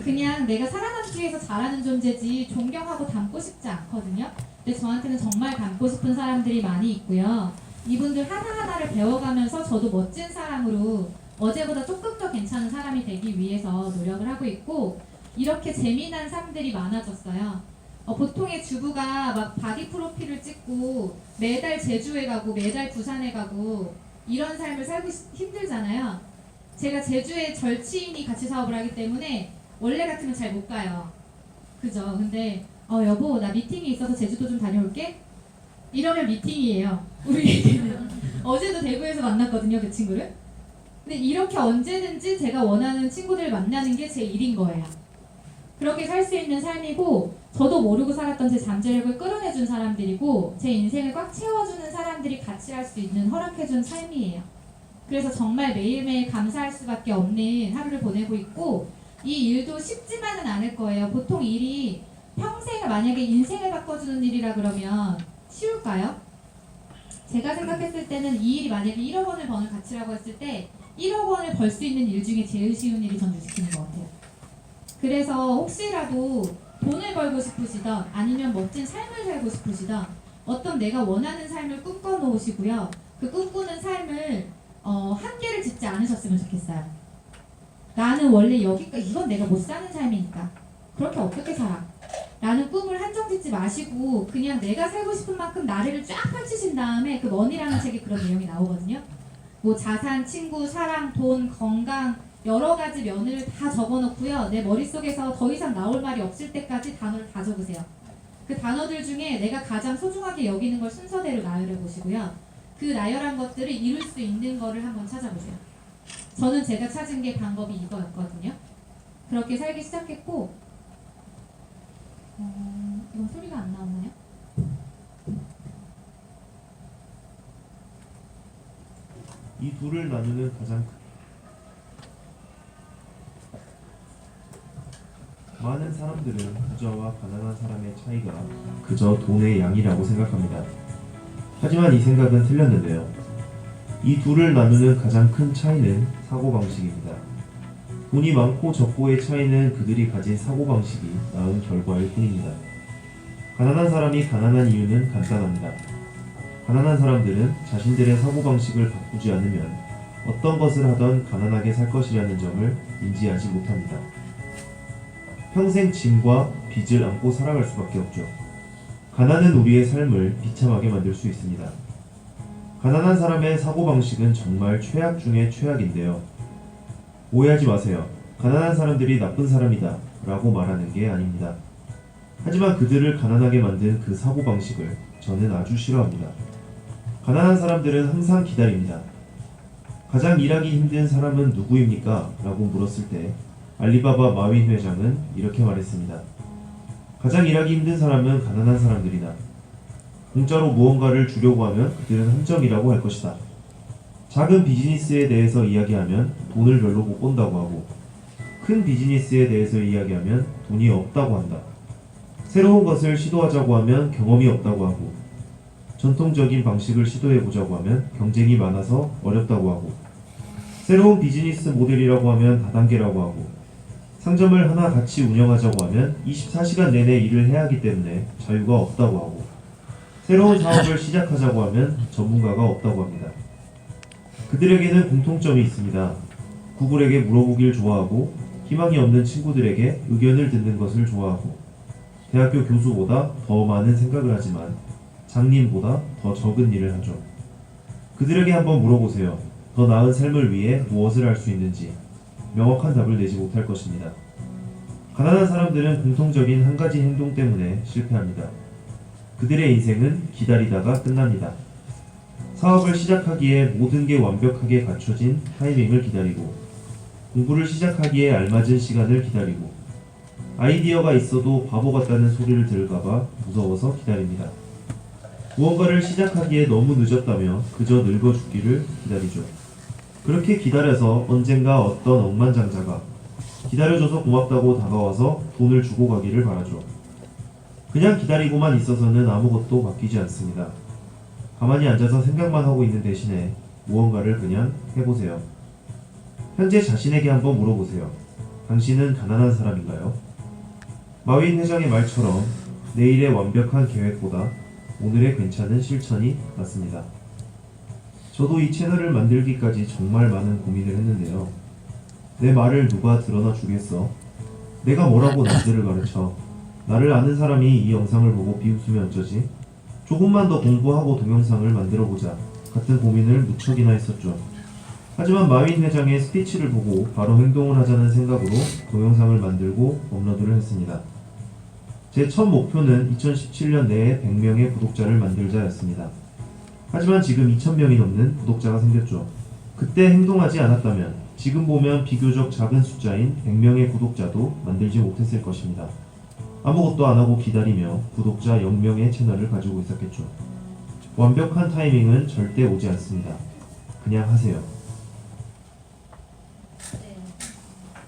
그냥 내가 살아남기 위해서 잘하는 존재지 존경하고 닮고 싶지 않거든요. 근데 저한테는 정말 닮고 싶은 사람들이 많이 있고요. 이분들 하나하나를 배워가면서 저도 멋진 사람으로, 어제보다 조금 더 괜찮은 사람이 되기 위해서 노력을 하고 있고, 이렇게 재미난 삶들이 많아졌어요. 보통의 주부가 막 바디 프로필을 찍고 매달 제주에 가고 매달 부산에 가고 이런 삶을 살고 힘들잖아요. 제가 제주에 절친이 같이 사업을 하기 때문에 원래 같으면 잘 못 가요. 그죠? 근데 여보, 나 미팅이 있어서 제주도 좀 다녀올게? 이러면 미팅이에요. 우리에게는. 어제도 대구에서 만났거든요, 그 친구를. 근데 이렇게 언제든지 제가 원하는 친구들을 만나는 게 제 일인 거예요. 그렇게 살 수 있는 삶이고, 저도 모르고 살았던 제 잠재력을 끌어내준 사람들이고, 제 인생을 꽉 채워주는 사람들이 같이 할 수 있는, 허락해준 삶이에요. 그래서 정말 매일매일 감사할 수밖에 없는 하루를 보내고 있고 이 일도 쉽지만은 않을 거예요. 보통 일이 평생 만약에 인생을 바꿔주는 일이라 그러면 쉬울까요? 제가 생각했을 때는 이 일이 만약에 1억 원을 버는 가치라고 했을 때 1억 원을 벌 수 있는 일 중에 제일 쉬운 일이 전 주식인 것 같아요. 그래서 혹시라도 돈을 벌고 싶으시던 아니면 멋진 삶을 살고 싶으시던 어떤 내가 원하는 삶을 꿈꿔 놓으시고요. 그 꿈꾸는 삶을 한계를 짓지 않으셨으면 좋겠어요. 나는 원래 여기까지 이건 내가 못 사는 삶이니까 그렇게 어떻게 살아? 라는 꿈을 한정 짓지 마시고 그냥 내가 살고 싶은 만큼 나래를 쫙 펼치신 다음에 그 머니라는 책에 그런 내용이 나오거든요. 뭐 자산, 친구, 사랑, 돈, 건강 여러 가지 면을 다 적어놓고요. 내 머릿속에서 더 이상 나올 말이 없을 때까지 단어를 다 적으세요. 그 단어들 중에 내가 가장 소중하게 여기는 걸 순서대로 나열해 보시고요. 그 나열한 것들을 이룰 수 있는 거를 한번 찾아보세요. 저는 제가 찾은 게 방법이 이거였거든요. 그렇게 살기 시작했고 이건 소리가 안 나오나요? 이 둘을 나누는 가장 많은 사람들은 부자와 가난한 사람의 차이가 그저 돈의 양이라고 생각합니다. 하지만 이 생각은 틀렸는데요. 이 둘을 나누는 가장 큰 차이는 사고방식입니다. 돈이 많고 적고의 차이는 그들이 가진 사고방식이 낳은 결과일 뿐입니다. 가난한 사람이 가난한 이유는 간단합니다. 가난한 사람들은 자신들의 사고방식을 바꾸지 않으면 어떤 것을 하던 가난하게 살 것이라는 점을 인지하지 못합니다. 평생 짐과 빚을 안고 살아갈 수밖에 없죠. 가난은 우리의 삶을 비참하게 만들 수 있습니다. 가난한 사람의 사고방식은 정말 최악 중의 최악인데요. 오해하지 마세요. 가난한 사람들이 나쁜 사람이다 라고 말하는 게 아닙니다. 하지만 그들을 가난하게 만든 그 사고방식을 저는 아주 싫어합니다. 가난한 사람들은 항상 기다립니다. 가장 일하기 힘든 사람은 누구입니까? 라고 물었을 때 알리바바 마윈 회장은 이렇게 말했습니다. 가장 일하기 힘든 사람은 가난한 사람들이다. 공짜로 무언가를 주려고 하면 그들은 함정이라고 할 것이다. 작은 비즈니스에 대해서 이야기하면 돈을 별로 못 번다고 하고 큰 비즈니스에 대해서 이야기하면 돈이 없다고 한다. 새로운 것을 시도하자고 하면 경험이 없다고 하고 전통적인 방식을 시도해보자고 하면 경쟁이 많아서 어렵다고 하고 새로운 비즈니스 모델이라고 하면 다단계라고 하고 상점을 하나 같이 운영하자고 하면 24시간 내내 일을 해야 하기 때문에 자유가 없다고 하고 새로운 사업을 시작하자고 하면 전문가가 없다고 합니다. 그들에게는 공통점이 있습니다. 구글에게 물어보길 좋아하고 희망이 없는 친구들에게 의견을 듣는 것을 좋아하고 대학교 교수보다 더 많은 생각을 하지만 장님보다 더 적은 일을 하죠. 그들에게 한번 물어보세요. 더 나은 삶을 위해 무엇을 할 수 있는지 명확한 답을 내지 못할 것입니다. 가난한 사람들은 공통적인 한 가지 행동 때문에 실패합니다. 그들의 인생은 기다리다가 끝납니다. 사업을 시작하기에 모든 게 완벽하게 갖춰진 타이밍을 기다리고 공부를 시작하기에 알맞은 시간을 기다리고 아이디어가 있어도 바보 같다는 소리를 들을까봐 무서워서 기다립니다. 무언가를 시작하기에 너무 늦었다며 그저 늙어 죽기를 기다리죠. 그렇게 기다려서 언젠가 어떤 억만장자가 기다려줘서 고맙다고 다가와서 돈을 주고 가기를 바라죠. 그냥 기다리고만 있어서는 아무것도 바뀌지 않습니다. 가만히 앉아서 생각만 하고 있는 대신에 무언가를 그냥 해보세요. 현재 자신에게 한번 물어보세요. 당신은 가난한 사람인가요? 마윈 회장의 말처럼 내일의 완벽한 계획보다 오늘의 괜찮은 실천이 낫습니다. 저도 이 채널을 만들기까지 정말 많은 고민을 했는데요. 내 말을 누가 드러나 주겠어? 내가 뭐라고 남들을 가르쳐? 나를 아는 사람이 이 영상을 보고 비웃으면 어쩌지? 조금만 더 공부하고 동영상을 만들어보자 같은 고민을 무척이나 했었죠. 하지만 마윈 회장의 스피치를 보고 바로 행동을 하자는 생각으로 동영상을 만들고 업로드를 했습니다. 제 첫 목표는 2017년 내에 100명의 구독자를 만들자였습니다. 하지만 지금 2000명이 넘는 구독자가 생겼죠. 그때 행동하지 않았다면 지금 보면 비교적 작은 숫자인 100명의 구독자도 만들지 못했을 것입니다. 아무것도 안하고 기다리며 구독자 0명의 채널을 가지고 있었겠죠. 완벽한 타이밍은 절대 오지 않습니다. 그냥 하세요.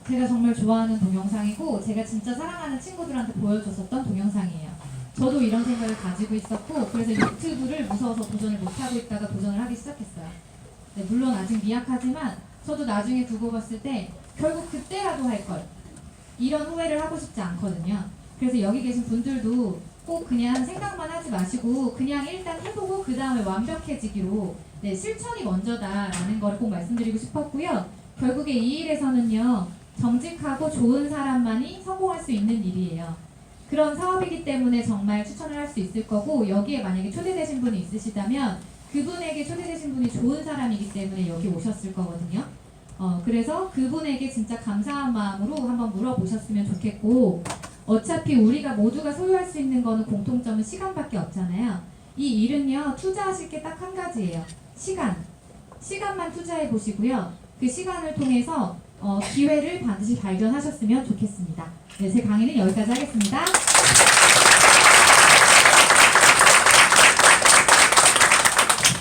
제가 정말 좋아하는 동영상이고 제가 진짜 사랑하는 친구들한테 보여줬었던 동영상이에요. 저도 이런 생각을 가지고 있었고 그래서 유튜브를 무서워서 도전을 못하고 있다가 도전을 하기 시작했어요. 네, 물론 아직 미약하지만 저도 나중에 두고 봤을 때 결국 그때라도 할 걸. 이런 후회를 하고 싶지 않거든요. 그래서 여기 계신 분들도 꼭 그냥 생각만 하지 마시고 그냥 일단 해보고 그 다음에 완벽해지기로 네, 실천이 먼저다라는 걸 꼭 말씀드리고 싶었고요. 결국에 이 일에서는요. 정직하고 좋은 사람만이 성공할 수 있는 일이에요. 그런 사업이기 때문에 정말 추천을 할 수 있을 거고 여기에 만약에 초대되신 분이 있으시다면 그분에게 초대되신 분이 좋은 사람이기 때문에 여기 오셨을 거거든요. 그래서 그분에게 진짜 감사한 마음으로 한번 물어보셨으면 좋겠고 어차피 우리가 모두가 소유할 수 있는 거는 공통점은 시간밖에 없잖아요. 이 일은요. 투자하실 게 딱 한 가지예요. 시간만 투자해 보시고요. 그 시간을 통해서 기회를 반드시 발견하셨으면 좋겠습니다. 네, 제 강의는 여기까지 하겠습니다.